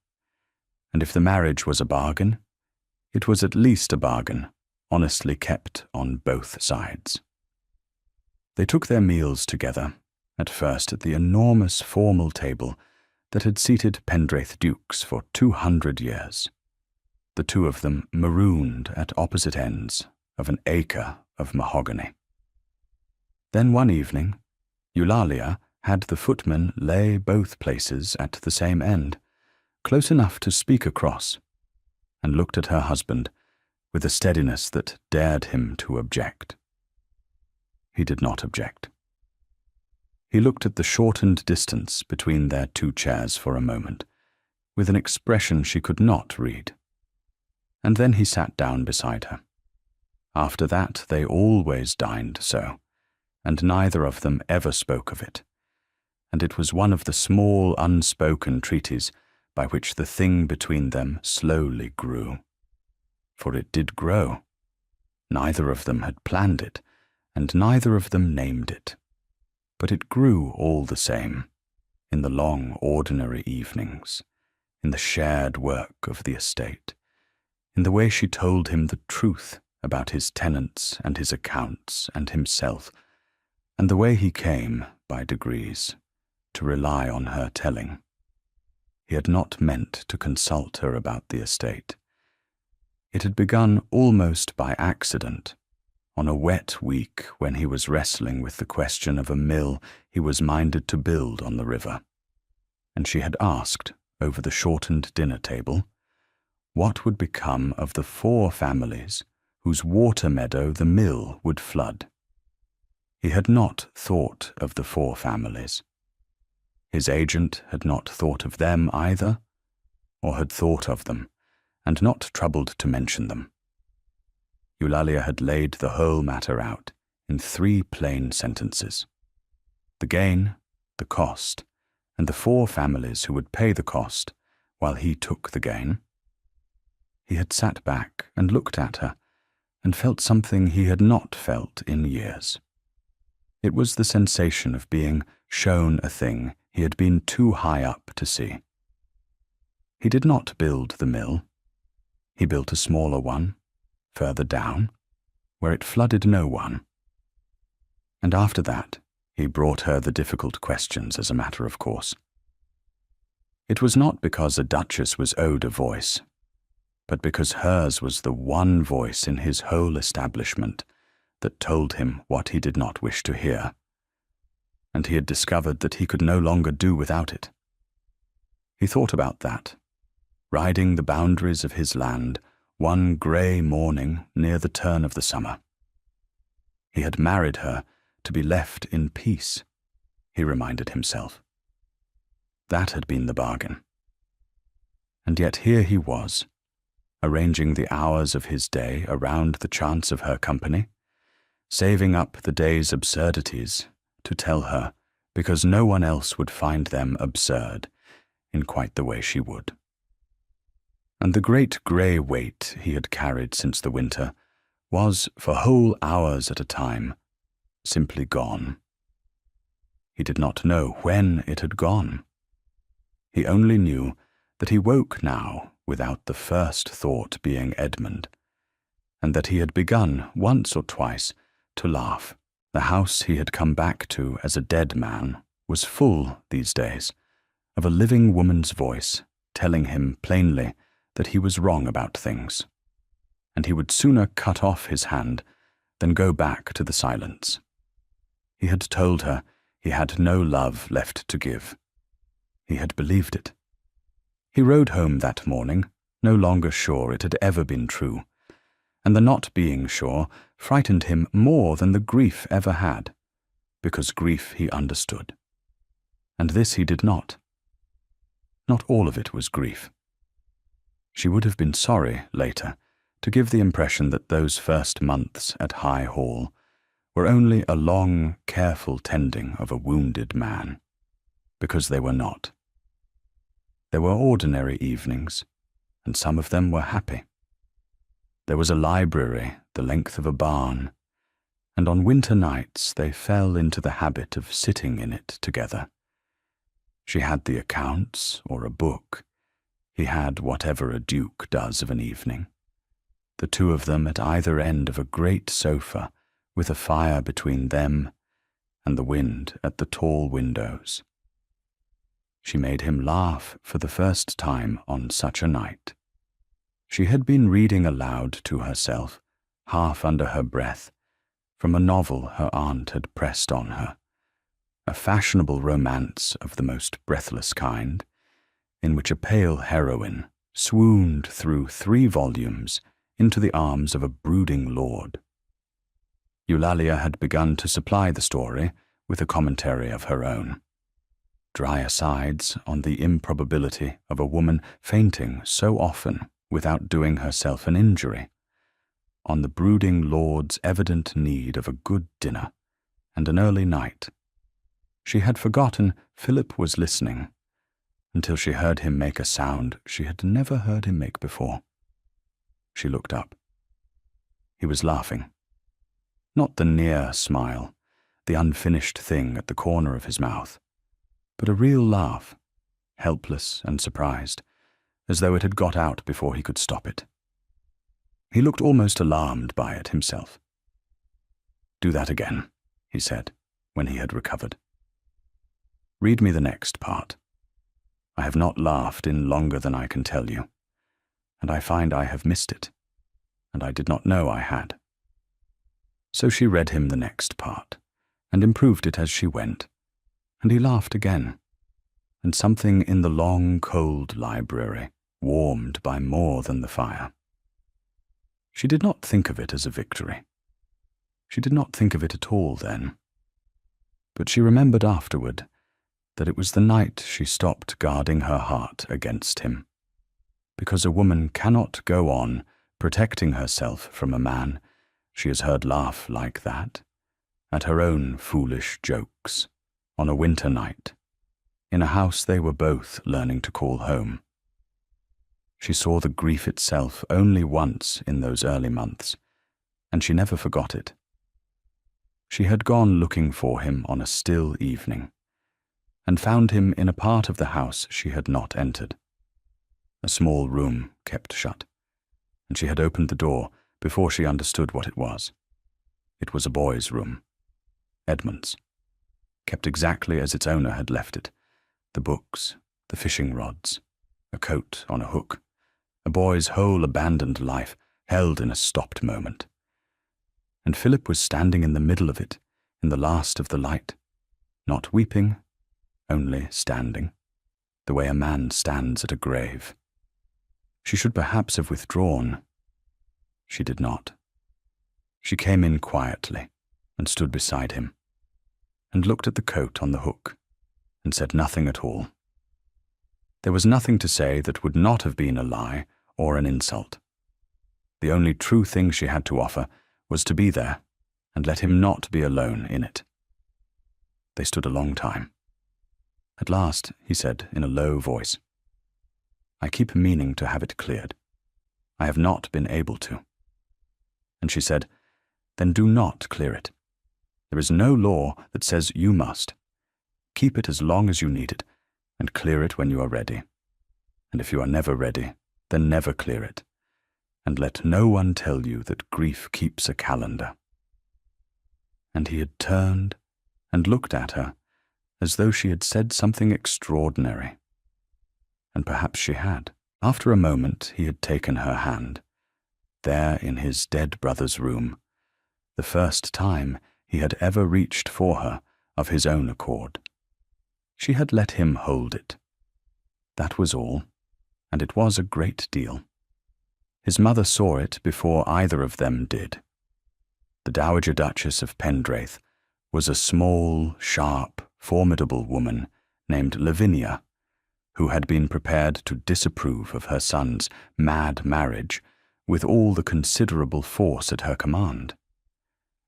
And if the marriage was a bargain, it was at least a bargain, honestly kept on both sides. They took their meals together, at first at the enormous formal table that had seated Pendraith dukes for 200 years, the two of them marooned at opposite ends of an acre of mahogany. Then one evening, Eulalia had the footman lay both places at the same end, close enough to speak across, and looked at her husband with a steadiness that dared him to object. He did not object. He looked at the shortened distance between their two chairs for a moment, with an expression she could not read, and then he sat down beside her. After that they always dined so, and neither of them ever spoke of it, and it was one of the small unspoken treaties by which the thing between them slowly grew. For it did grow. Neither of them had planned it, and neither of them named it. But it grew all the same, in the long ordinary evenings, in the shared work of the estate, in the way she told him the truth about his tenants and his accounts and himself, and the way he came, by degrees, to rely on her telling. He had not meant to consult her about the estate. It had begun almost by accident, on a wet week when he was wrestling with the question of a mill he was minded to build on the river, and she had asked, over the shortened dinner table, what would become of the 4 families whose water meadow the mill would flood. He had not thought of the 4 families. His agent had not thought of them either, or had thought of them, and not troubled to mention them. Eulalia had laid the whole matter out in 3 plain sentences: the gain, the cost, and the 4 families who would pay the cost while he took the gain. He had sat back and looked at her, and felt something he had not felt in years. It was the sensation of being shown a thing he had been too high up to see. He did not build the mill. He built a smaller one, further down, where it flooded no one. And after that, he brought her the difficult questions as a matter of course. It was not because a duchess was owed a voice, but because hers was the one voice in his whole establishment that told him what he did not wish to hear, and he had discovered that he could no longer do without it. He thought about that, riding the boundaries of his land one grey morning near the turn of the summer. He had married her to be left in peace, he reminded himself. That had been the bargain. And yet here he was, arranging the hours of his day around the chance of her company, saving up the day's absurdities to tell her because no one else would find them absurd in quite the way she would. And the great grey weight he had carried since the winter was, for whole hours at a time, simply gone. He did not know when it had gone. He only knew that he woke now without the first thought being Edmund, and that he had begun once or twice to laugh. The house he had come back to as a dead man was full, these days, of a living woman's voice telling him plainly that he was wrong about things, and he would sooner cut off his hand than go back to the silence. He had told her he had no love left to give. He had believed it. He rode home that morning, no longer sure it had ever been true, and the not being sure frightened him more than the grief ever had, because grief he understood. And this he did not. Not all of it was grief. She would have been sorry, later, to give the impression that those first months at High Hall were only a long, careful tending of a wounded man, because they were not. There were ordinary evenings, and some of them were happy. There was a library the length of a barn, and on winter nights they fell into the habit of sitting in it together. She had the accounts or a book. He had whatever a duke does of an evening. The 2 of them at either end of a great sofa with a fire between them and the wind at the tall windows. She made him laugh for the first time on such a night. She had been reading aloud to herself, half under her breath, from a novel her aunt had pressed on her, a fashionable romance of the most breathless kind, in which a pale heroine swooned through 3 volumes into the arms of a brooding lord. Eulalia had begun to supply the story with a commentary of her own. Dry asides on the improbability of a woman fainting so often without doing herself an injury, on the brooding lord's evident need of a good dinner and an early night. She had forgotten Philip was listening, until she heard him make a sound she had never heard him make before. She looked up. He was laughing. Not the near smile, the unfinished thing at the corner of his mouth, but a real laugh, helpless and surprised, as though it had got out before he could stop it. He looked almost alarmed by it himself. "Do that again," he said, when he had recovered. "Read me the next part. I have not laughed in longer than I can tell you, and I find I have missed it." and I did not know I had. So she read him the next part, and improved it as she went, and he laughed again, and something in the long, cold library warmed by more than the fire. She did not think of it as a victory. She did not think of it at all then. But she remembered afterward that it was the night she stopped guarding her heart against him, because a woman cannot go on protecting herself from a man she has heard laugh like that at her own foolish jokes on a winter night in a house they were both learning to call home. She saw the grief itself only once in those early months, and she never forgot it. She had gone looking for him on a still evening, and found him in a part of the house she had not entered, a small room kept shut, and she had opened the door before she understood what it was. It was a boy's room, Edmund's, kept exactly as its owner had left it, the books, the fishing rods, a coat on a hook, a boy's whole abandoned life held in a stopped moment. And Philip was standing in the middle of it, in the last of the light, not weeping, only standing, the way a man stands at a grave. She should perhaps have withdrawn. She did not. She came in quietly and stood beside him, and looked at the coat on the hook, and said nothing at all. There was nothing to say that would not have been a lie or an insult. The only true thing she had to offer was to be there, and let him not be alone in it. They stood a long time. At last he said in a low voice, "I keep meaning to have it cleared. I have not been able to." And she said, "Then do not clear it. There is no law that says you must. Keep it as long as you need it, and clear it when you are ready. And if you are never ready, then never clear it. And let no one tell you that grief keeps a calendar." And he had turned and looked at her as though she had said something extraordinary. And perhaps she had. After a moment he had taken her hand, there in his dead brother's room, the first time he had ever reached for her of his own accord. She had let him hold it. That was all, and it was a great deal. His mother saw it before either of them did. The Dowager Duchess of Pendraith was a small, sharp, formidable woman named Lavinia, who had been prepared to disapprove of her son's mad marriage with all the considerable force at her command,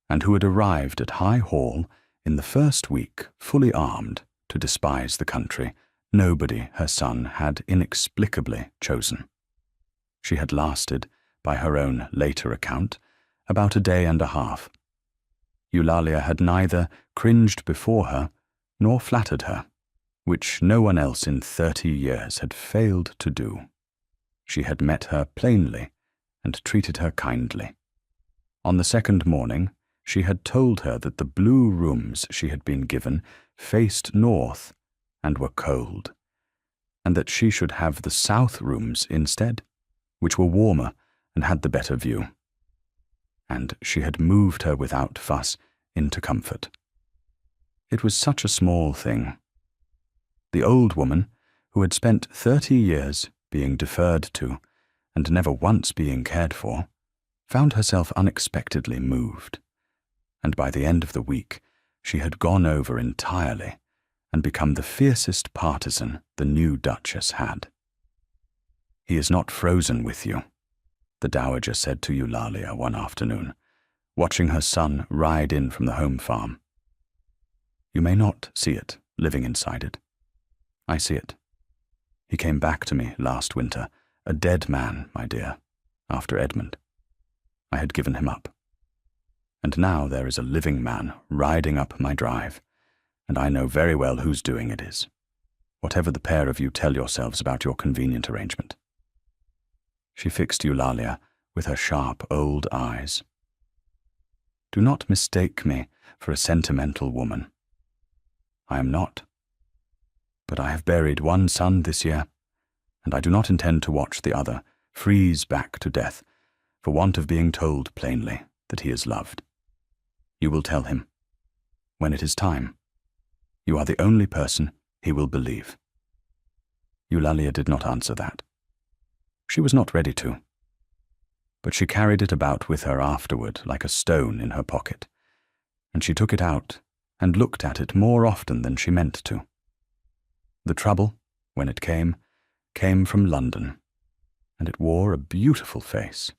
and who had arrived at High Hall in the first week fully armed to despise the country nobody her son had inexplicably chosen. She had lasted, by her own later account, about a day and a half. Eulalia had neither cringed before her nor flattered her, which no one else in 30 years had failed to do. She had met her plainly and treated her kindly. On the second morning, she had told her that the blue rooms she had been given faced north and were cold, and that she should have the south rooms instead, which were warmer and had the better view. And she had moved her without fuss into comfort. It was such a small thing. The old woman, who had spent 30 years being deferred to and never once being cared for, found herself unexpectedly moved, and by the end of the week she had gone over entirely and become the fiercest partisan the new Duchess had. "He is not frozen with you," the Dowager said to Eulalia one afternoon, watching her son ride in from the home farm. "You may not see it, living inside it. I see it. He came back to me last winter, a dead man, my dear, after Edmund. I had given him up. And now there is a living man riding up my drive, and I know very well whose doing it is, whatever the pair of you tell yourselves about your convenient arrangement." She fixed Eulalia with her sharp old eyes. "Do not mistake me for a sentimental woman. I am not. But I have buried one son this year, and I do not intend to watch the other freeze back to death for want of being told plainly that he is loved. You will tell him. When it is time, you are the only person he will believe. Eulalia did not answer that. She was not ready to. But she carried it about with her afterward like a stone in her pocket, and she took it out and looked at it more often than she meant to. The trouble, when it came from London, and it wore a beautiful face.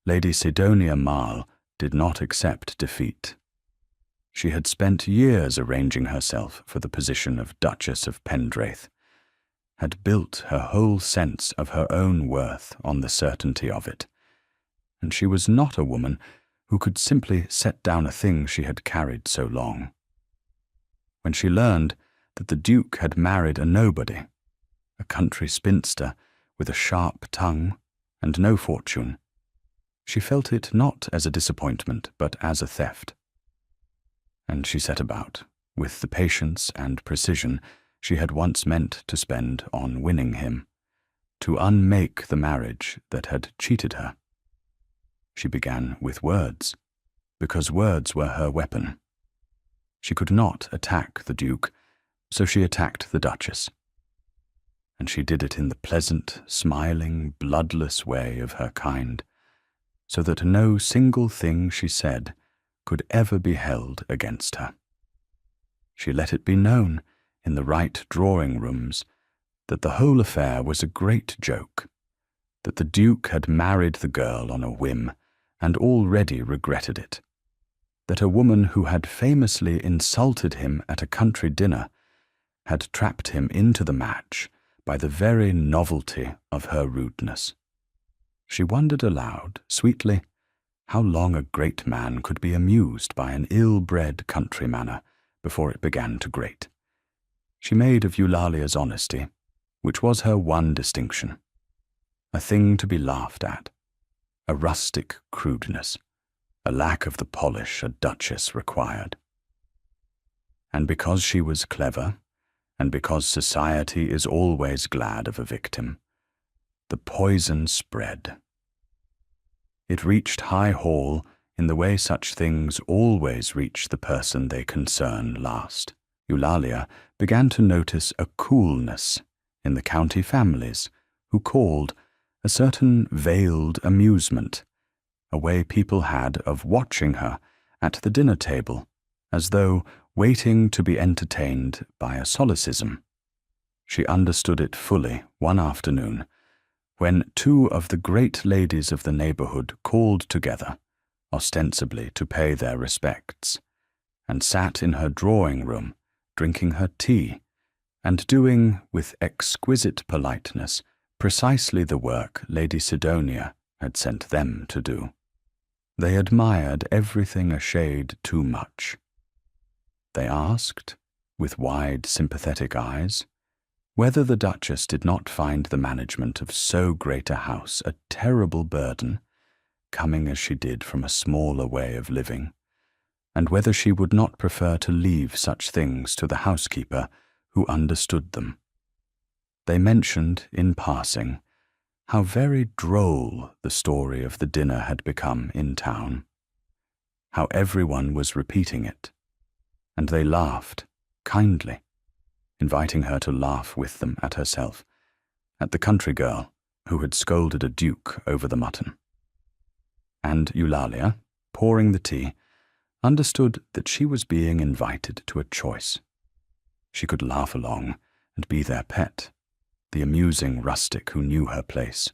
Lady Sidonia Marl did not accept defeat. She had spent years arranging herself for the position of Duchess of Pendraith, had built her whole sense of her own worth on the certainty of it, and she was not a woman who could simply set down a thing she had carried so long. When she learned that the Duke had married a nobody, a country spinster with a sharp tongue and no fortune, she felt it not as a disappointment but as a theft. And she set about, with the patience and precision she had once meant to spend on winning him, to unmake the marriage that had cheated her. She began with words, because words were her weapon. She could not attack the Duke, so she attacked the Duchess. And she did it in the pleasant, smiling, bloodless way of her kind, so that no single thing she said could ever be held against her. She let it be known in the right drawing-rooms that the whole affair was a great joke, that the Duke had married the girl on a whim and already regretted it, that a woman who had famously insulted him at a country dinner had trapped him into the match by the very novelty of her rudeness. She wondered aloud, sweetly, how long a great man could be amused by an ill-bred country manner before it began to grate. She made of Eulalia's honesty, which was her one distinction, a thing to be laughed at, a rustic crudeness, a lack of the polish a duchess required. And because she was clever, and because society is always glad of a victim, the poison spread. It reached High Hall in the way such things always reach the person they concern last. Eulalia began to notice a coolness in the county families who called a certain veiled amusement, a way people had of watching her at the dinner table, as though waiting to be entertained by a solecism. She understood it fully one afternoon, when two of the great ladies of the neighbourhood called together, ostensibly to pay their respects, and sat in her drawing-room, drinking her tea, and doing, with exquisite politeness, precisely the work Lady Sidonia had sent them to do. They admired everything a shade too much. They asked, with wide, sympathetic eyes, whether the Duchess did not find the management of so great a house a terrible burden, coming as she did from a smaller way of living, and whether she would not prefer to leave such things to the housekeeper who understood them. They mentioned, in passing, how very droll the story of the dinner had become in town, how everyone was repeating it, and they laughed, kindly, inviting her to laugh with them at herself, at the country girl who had scolded a duke over the mutton. And Eulalia, pouring the tea, understood that she was being invited to a choice. She could laugh along and be their pet, the amusing rustic who knew her place,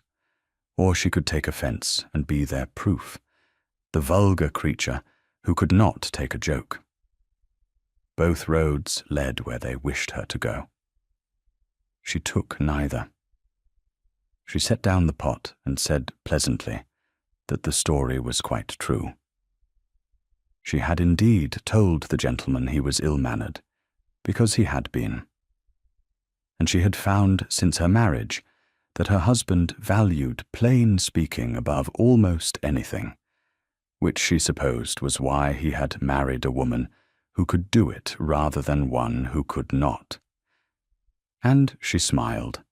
or she could take offence and be their proof, the vulgar creature who could not take a joke. Both roads led where they wished her to go. She took neither. She set down the pot and said pleasantly that the story was quite true. She had indeed told the gentleman he was ill-mannered, because he had been. And she had found since her marriage that her husband valued plain speaking above almost anything, which she supposed was why he had married a woman who could do it rather than one who could not. And she smiled,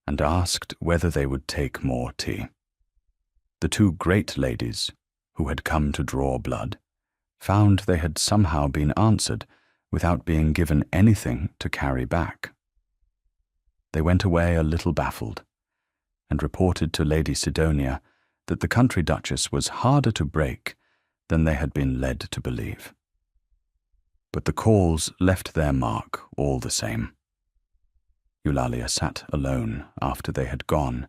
and asked whether they would take more tea. The two great ladies, who had come to draw blood, found they had somehow been answered without being given anything to carry back. They went away a little baffled, and reported to Lady Sidonia that the country duchess was harder to break than they had been led to believe. But the calls left their mark all the same. Eulalia sat alone after they had gone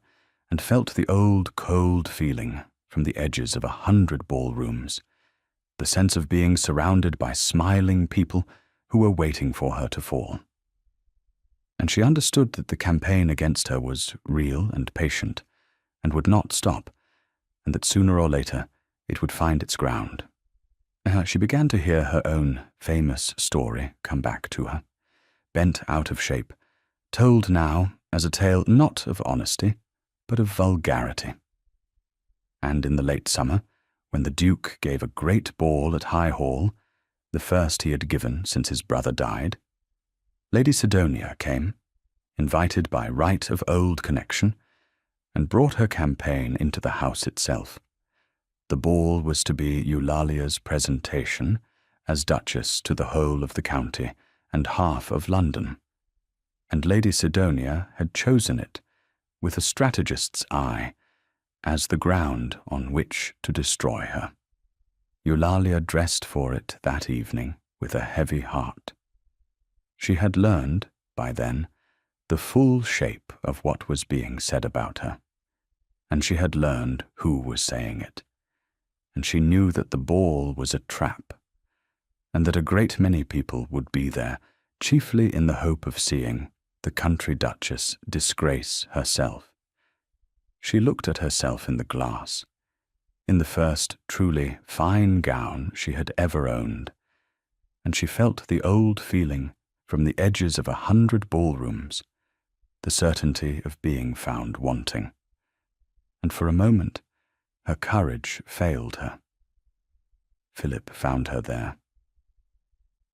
and felt the old cold feeling from the edges of 100 ballrooms, the sense of being surrounded by smiling people who were waiting for her to fall. And she understood that the campaign against her was real and patient, and would not stop, and that sooner or later it would find its ground. She began to hear her own famous story come back to her, bent out of shape, told now as a tale not of honesty, but of vulgarity. And in the late summer, when the Duke gave a great ball at High Hall, the first he had given since his brother died, Lady Sidonia came, invited by right of old connection, and brought her campaign into the house itself. The ball was to be Eulalia's presentation as Duchess to the whole of the county and half of London, and Lady Sidonia had chosen it, with a strategist's eye, as the ground on which to destroy her. Eulalia dressed for it that evening with a heavy heart. She had learned, by then, the full shape of what was being said about her, and she had learned who was saying it, and she knew that the ball was a trap, and that a great many people would be there, chiefly in the hope of seeing the country duchess disgrace herself. She looked at herself in the glass, in the first truly fine gown she had ever owned, and she felt the old feeling from the edges of 100 ballrooms, the certainty of being found wanting. And for a moment, her courage failed her. Philip found her there.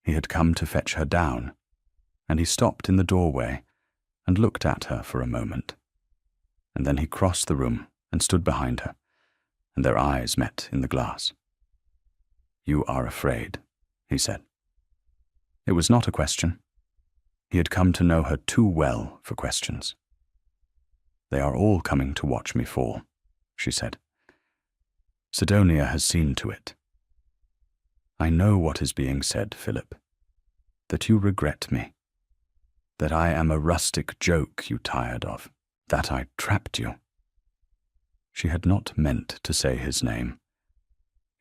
He had come to fetch her down, and he stopped in the doorway and looked at her for a moment. And then he crossed the room and stood behind her, and their eyes met in the glass. "You are afraid," he said. It was not a question. He had come to know her too well for questions. "They are all coming to watch me fall," she said. "Sidonia has seen to it. I know what is being said, Philip, that you regret me, that I am a rustic joke you tired of, that I trapped you." She had not meant to say his name.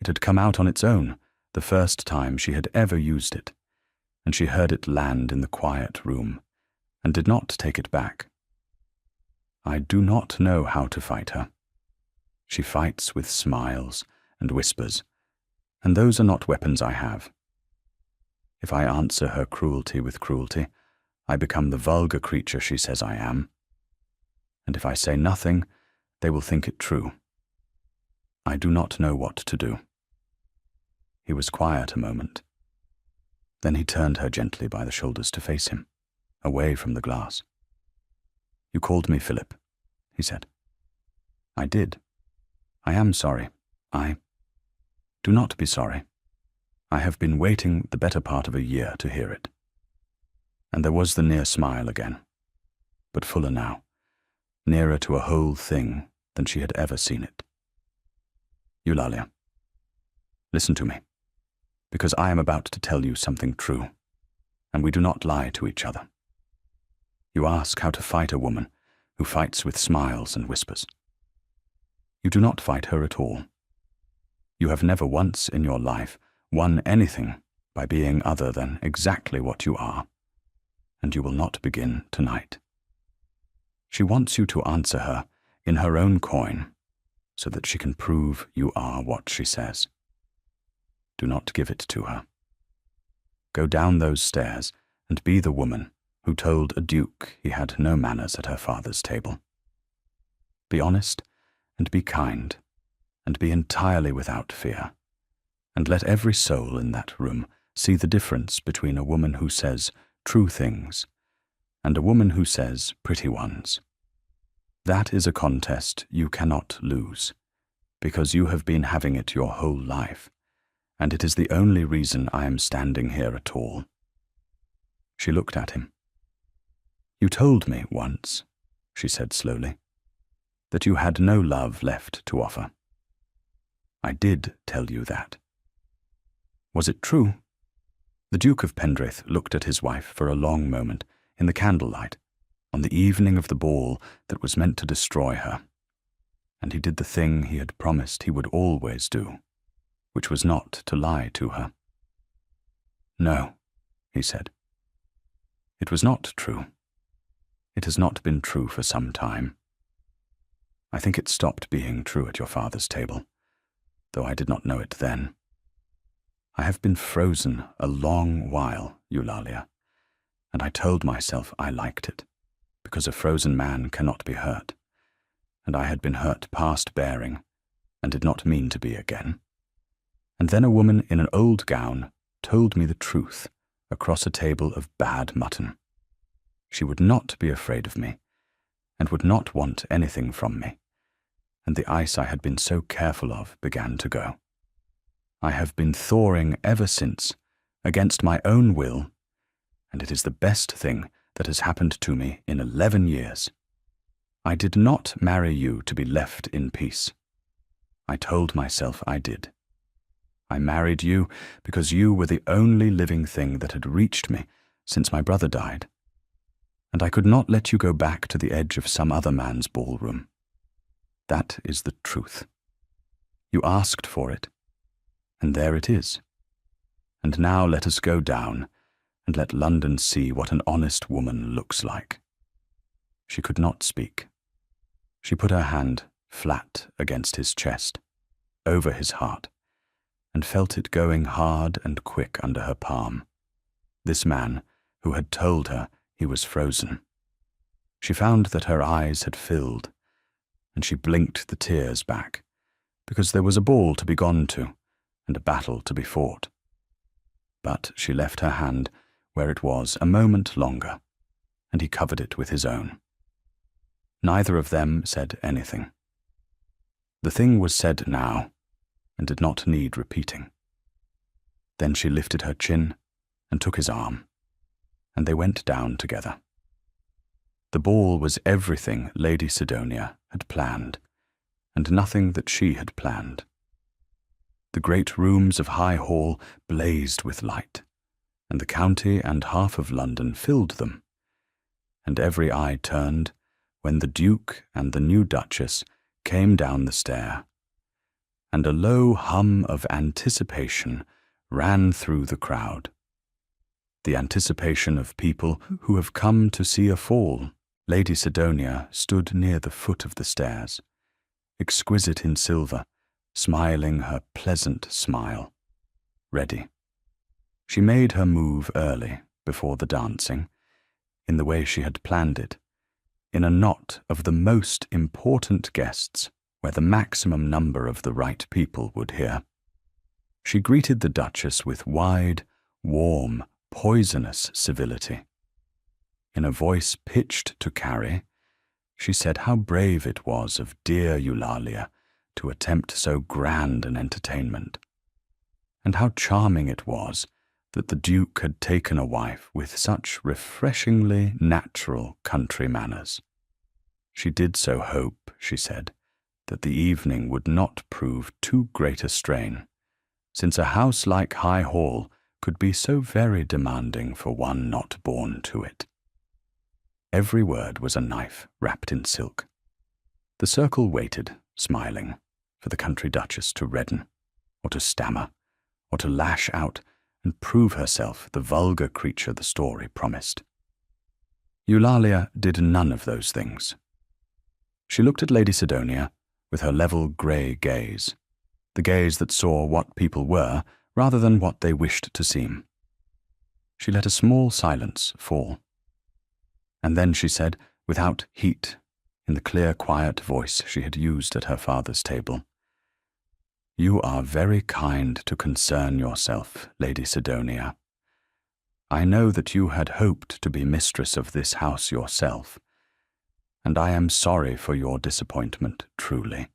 It had come out on its own the first time she had ever used it, and she heard it land in the quiet room, and did not take it back. "I do not know how to fight her. She fights with smiles and whispers, and those are not weapons I have. If I answer her cruelty with cruelty, I become the vulgar creature she says I am. And if I say nothing, they will think it true. I do not know what to do." He was quiet a moment. Then he turned her gently by the shoulders to face him, away from the glass. "You called me Philip," he said. "I did. I am sorry. Do not be sorry. I have been waiting the better part of a year to hear it." And there was the near smile again, but fuller now, nearer to a whole thing than she had ever seen it. "Eulalia, listen to me, because I am about to tell you something true, and we do not lie to each other. You ask how to fight a woman who fights with smiles and whispers. You do not fight her at all. You have never once in your life won anything by being other than exactly what you are, and you will not begin tonight. She wants you to answer her in her own coin, so that she can prove you are what she says. Do not give it to her. Go down those stairs and be the woman who told a duke he had no manners at her father's table. Be honest and be kind, and be entirely without fear, and let every soul in that room see the difference between a woman who says true things and a woman who says pretty ones. That is a contest you cannot lose, because you have been having it your whole life, and it is the only reason I am standing here at all." She looked at him. "You told me once," she said slowly, "that you had no love left to offer." "I did tell you that." "Was it true?" The Duke of Pendraith looked at his wife for a long moment in the candlelight on the evening of the ball that was meant to destroy her, and he did the thing he had promised he would always do, which was not to lie to her. "No," he said. "It was not true. It has not been true for some time. I think it stopped being true at your father's table, though I did not know it then. I have been frozen a long while, Eulalia, and I told myself I liked it, because a frozen man cannot be hurt, and I had been hurt past bearing, and did not mean to be again. And then a woman in an old gown told me the truth across a table of bad mutton. She would not be afraid of me, and would not want anything from me, and the ice I had been so careful of began to go. I have been thawing ever since, against my own will, and it is the best thing that has happened to me in 11 years. I did not marry you to be left in peace. I told myself I did. I married you because you were the only living thing that had reached me since my brother died, and I could not let you go back to the edge of some other man's ballroom. That is the truth. You asked for it, and there it is. And now let us go down, and let London see what an honest woman looks like." She could not speak. She put her hand flat against his chest, over his heart, and felt it going hard and quick under her palm. This man who had told her he was frozen. She found that her eyes had filled, and she blinked the tears back, because there was a ball to be gone to, and a battle to be fought. But she left her hand where it was a moment longer, and he covered it with his own. Neither of them said anything. The thing was said now, and did not need repeating. Then she lifted her chin and took his arm, and they went down together. The ball was everything Lady Sidonia had planned, and nothing that she had planned. The great rooms of High Hall blazed with light, and the county and half of London filled them, and every eye turned when the Duke and the new Duchess came down the stair, and a low hum of anticipation ran through the crowd. The anticipation of people who have come to see a fall. Lady Sidonia stood near the foot of the stairs, exquisite in silver, smiling her pleasant smile, ready. She made her move early, before the dancing, in the way she had planned it, in a knot of the most important guests, where the maximum number of the right people would hear. She greeted the Duchess with wide, warm, poisonous civility. In a voice pitched to carry, she said how brave it was of dear Eulalia to attempt so grand an entertainment, and how charming it was that the Duke had taken a wife with such refreshingly natural country manners. She did so hope, she said, that the evening would not prove too great a strain, since a house like High Hall could be so very demanding for one not born to it. Every word was a knife wrapped in silk. The circle waited, smiling, for the country duchess to redden, or to stammer, or to lash out and prove herself the vulgar creature the story promised. Eulalia did none of those things. She looked at Lady Sidonia with her level grey gaze, the gaze that saw what people were rather than what they wished to seem. She let a small silence fall. And then she said, without heat, in the clear, quiet voice she had used at her father's table, "You are very kind to concern yourself, Lady Sidonia. I know that you had hoped to be mistress of this house yourself, and I am sorry for your disappointment, truly.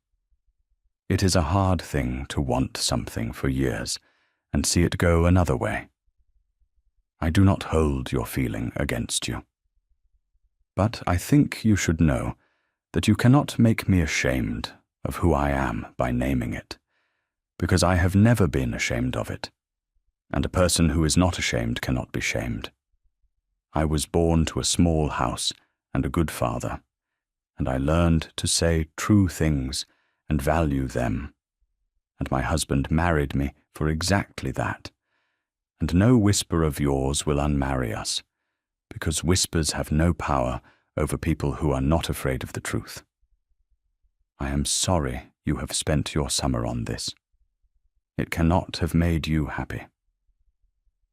It is a hard thing to want something for years and see it go another way. I do not hold your feeling against you. But I think you should know that you cannot make me ashamed of who I am by naming it, because I have never been ashamed of it, and a person who is not ashamed cannot be shamed. I was born to a small house and a good father, and I learned to say true things and value them, and my husband married me for exactly that, and no whisper of yours will unmarry us, because whispers have no power over people who are not afraid of the truth. I am sorry you have spent your summer on this. It cannot have made you happy.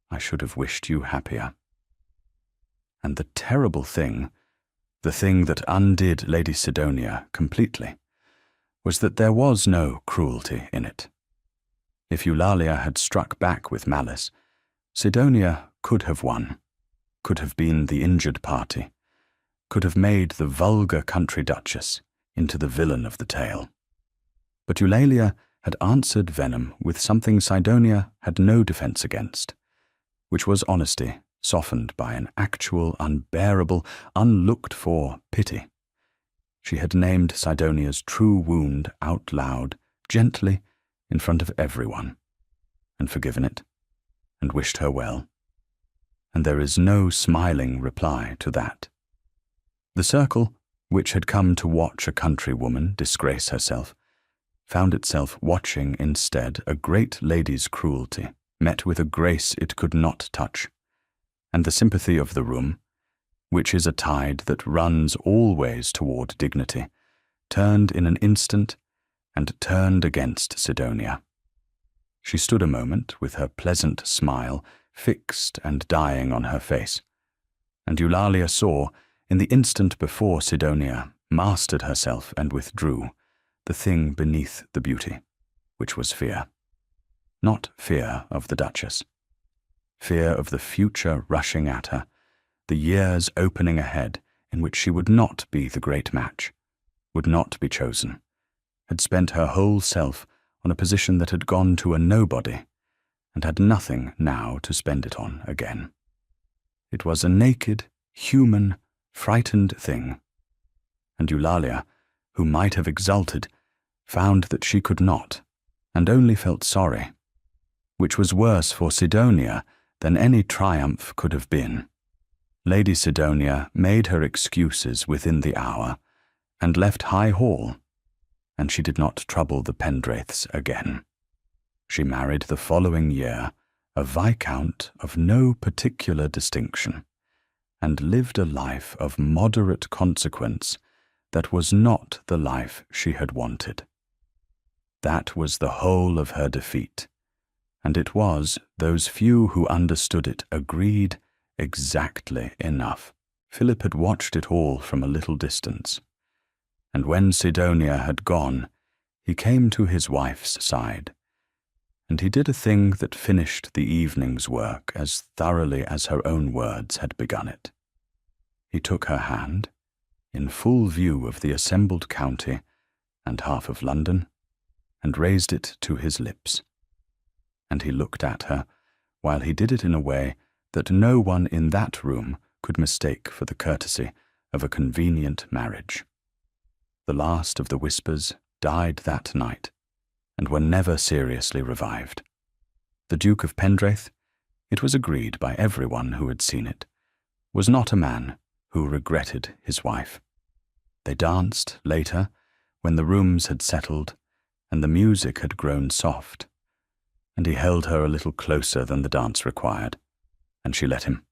I should have wished you happier. And the terrible thing, the thing that undid Lady Sidonia completely, was that there was no cruelty in it. If Eulalia had struck back with malice, Sidonia could have won, could have been the injured party, could have made the vulgar country duchess into the villain of the tale. But Eulalia had answered venom with something Sidonia had no defence against, which was honesty softened by an actual, unbearable, unlooked-for pity. She had named Sidonia's true wound out loud, gently, in front of everyone, and forgiven it, and wished her well. And there is no smiling reply to that. The circle, which had come to watch a countrywoman disgrace herself, found itself watching instead a great lady's cruelty, met with a grace it could not touch, and the sympathy of the room, which is a tide that runs always toward dignity, turned in an instant and turned against Sidonia. She stood a moment with her pleasant smile fixed and dying on her face, and Eulalia saw, in the instant before Sidonia mastered herself and withdrew, the thing beneath the beauty, which was fear. Not fear of the Duchess. Fear of the future rushing at her, the years opening ahead in which she would not be the great match, would not be chosen, had spent her whole self on a position that had gone to a nobody, and had nothing now to spend it on again. It was a naked, human, frightened thing, and Eulalia, who might have exulted, found that she could not, and only felt sorry, which was worse for Sidonia than any triumph could have been. Lady Sidonia made her excuses within the hour, and left High Hall, and she did not trouble the Pendraiths again. She married the following year a viscount of no particular distinction, and lived a life of moderate consequence that was not the life she had wanted. That was the whole of her defeat, and it was, those few who understood it agreed, exactly enough. Philip had watched it all from a little distance, and when Sidonia had gone, he came to his wife's side, and he did a thing that finished the evening's work as thoroughly as her own words had begun it. He took her hand, in full view of the assembled county and half of London, and raised it to his lips. And he looked at her, while he did it in a way that no one in that room could mistake for the courtesy of a convenient marriage. The last of the whispers died that night, and were never seriously revived. The Duke of Pendraith, it was agreed by everyone who had seen it, was not a man who regretted his wife. They danced later, when the rooms had settled and the music had grown soft, and he held her a little closer than the dance required, and she let him.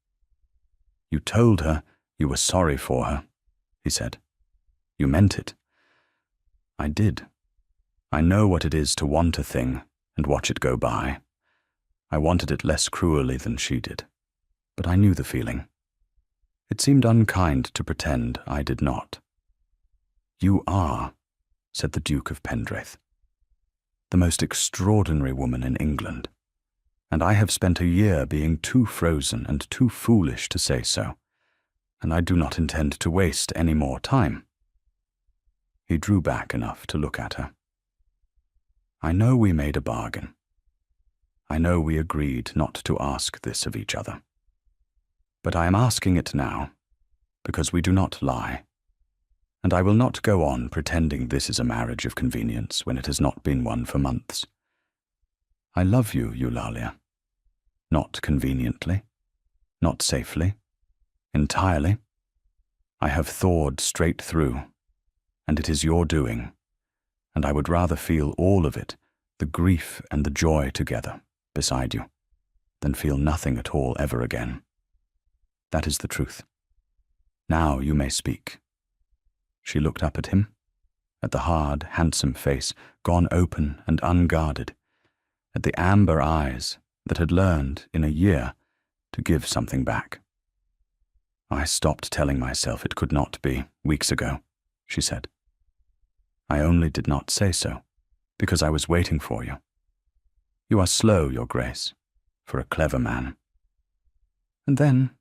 "You told her you were sorry for her," he said. "You meant it." "I did. I know what it is to want a thing and watch it go by. I wanted it less cruelly than she did, but I knew the feeling. It seemed unkind to pretend I did not." "You are," said the Duke of Pendraith, "the most extraordinary woman in England, and I have spent a year being too frozen and too foolish to say so, and I do not intend to waste any more time." He drew back enough to look at her. I know we made a bargain. I know we agreed not to ask this of each other. But I am asking it now, because we do not lie, and I will not go on pretending this is a marriage of convenience when it has not been one for months. I love you, Eulalia. Not conveniently, not safely, entirely. I have thawed straight through, and it is your doing, and I would rather feel all of it, the grief and the joy together, beside you, than feel nothing at all ever again. That is the truth. Now you may speak. She looked up at him, at the hard, handsome face, gone open and unguarded, at the amber eyes that had learned, in a year, to give something back. I stopped telling myself it could not be, weeks ago, she said. I only did not say so, because I was waiting for you. You are slow, Your Grace, for a clever man. And then,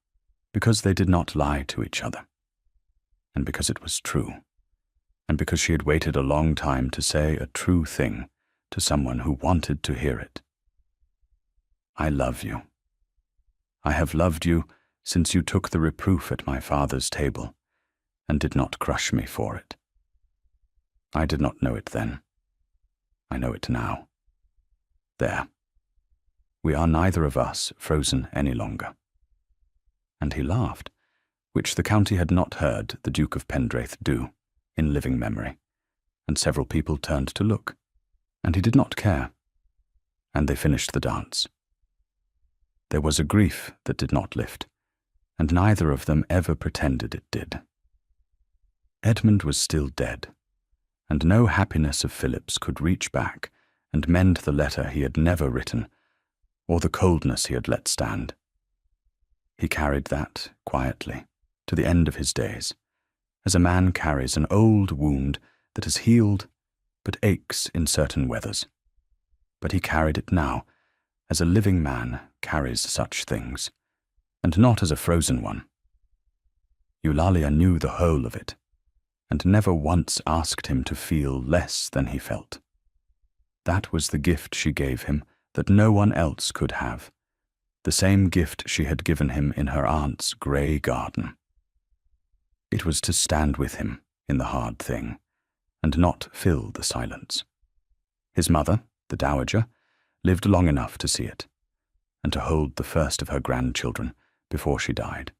because they did not lie to each other, and because it was true, and because she had waited a long time to say a true thing to someone who wanted to hear it. I love you. I have loved you since you took the reproof at my father's table and did not crush me for it. I did not know it then. I know it now. There. We are neither of us frozen any longer. And he laughed, which the county had not heard the Duke of Pendraith do in living memory, and several people turned to look, and he did not care, and they finished the dance. There was a grief that did not lift, and neither of them ever pretended it did. Edmund was still dead, and no happiness of Philip's could reach back and mend the letter he had never written, or the coldness he had let stand. He carried that, quietly, to the end of his days, as a man carries an old wound that has healed but aches in certain weathers. But he carried it now, as a living man carries such things, and not as a frozen one. Eulalia knew the whole of it, and never once asked him to feel less than he felt. That was the gift she gave him that no one else could have, the same gift she had given him in her aunt's grey garden. It was to stand with him in the hard thing, and not fill the silence. His mother, the dowager, lived long enough to see it, and to hold the first of her grandchildren before she died.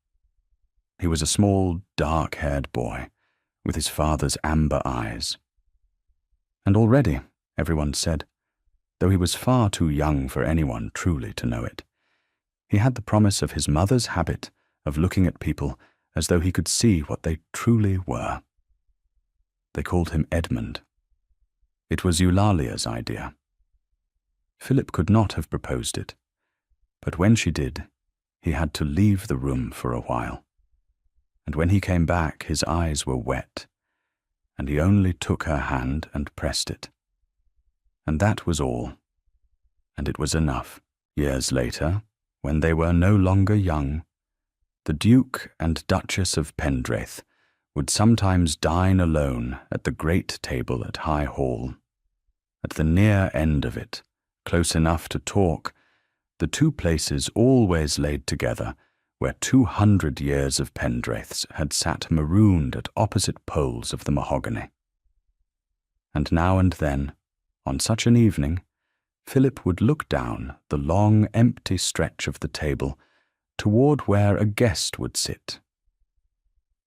He was a small, dark-haired boy, with his father's amber eyes. And already, everyone said, though he was far too young for anyone truly to know it, he had the promise of his mother's habit of looking at people as though he could see what they truly were. They called him Edmund. It was Eulalia's idea. Philip could not have proposed it, but when she did, he had to leave the room for a while. And when he came back, his eyes were wet, and he only took her hand and pressed it. And that was all, and it was enough. Years later, when they were no longer young, the Duke and Duchess of Pendraith would sometimes dine alone at the great table at High Hall. At the near end of it, close enough to talk, the two places always laid together, where 200 years of Pendraiths had sat marooned at opposite poles of the mahogany. And now and then, on such an evening, Philip would look down the long, empty stretch of the table toward where a guest would sit.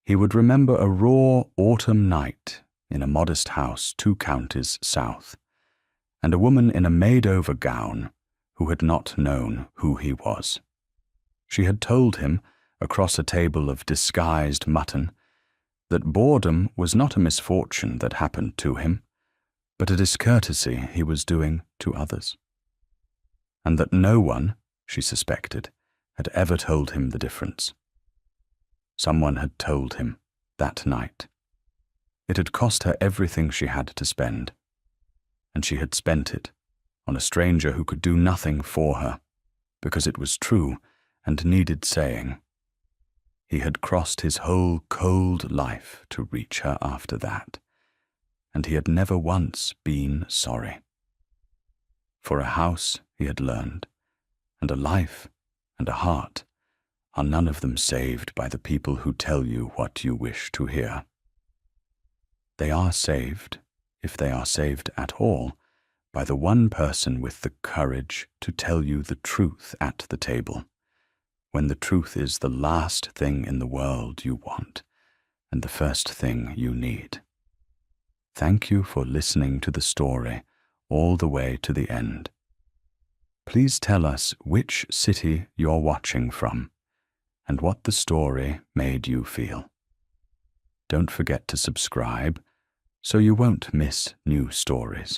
He would remember a raw autumn night in a modest house 2 counties south, and a woman in a made-over gown who had not known who he was. She had told him, across a table of disguised mutton, that boredom was not a misfortune that happened to him, but a discourtesy he was doing to others. And that no one, she suspected, had ever told him the difference. Someone had told him that night. It had cost her everything she had to spend, and she had spent it on a stranger who could do nothing for her, because it was true and needed saying. He had crossed his whole cold life to reach her after that, and he had never once been sorry. For a house, he had learned, and a life, and a heart, are none of them saved by the people who tell you what you wish to hear. They are saved, if they are saved at all, by the one person with the courage to tell you the truth at the table, when the truth is the last thing in the world you want and the first thing you need. Thank you for listening to the story all the way to the end. Please tell us which city you're watching from and what the story made you feel. Don't forget to subscribe so you won't miss new stories.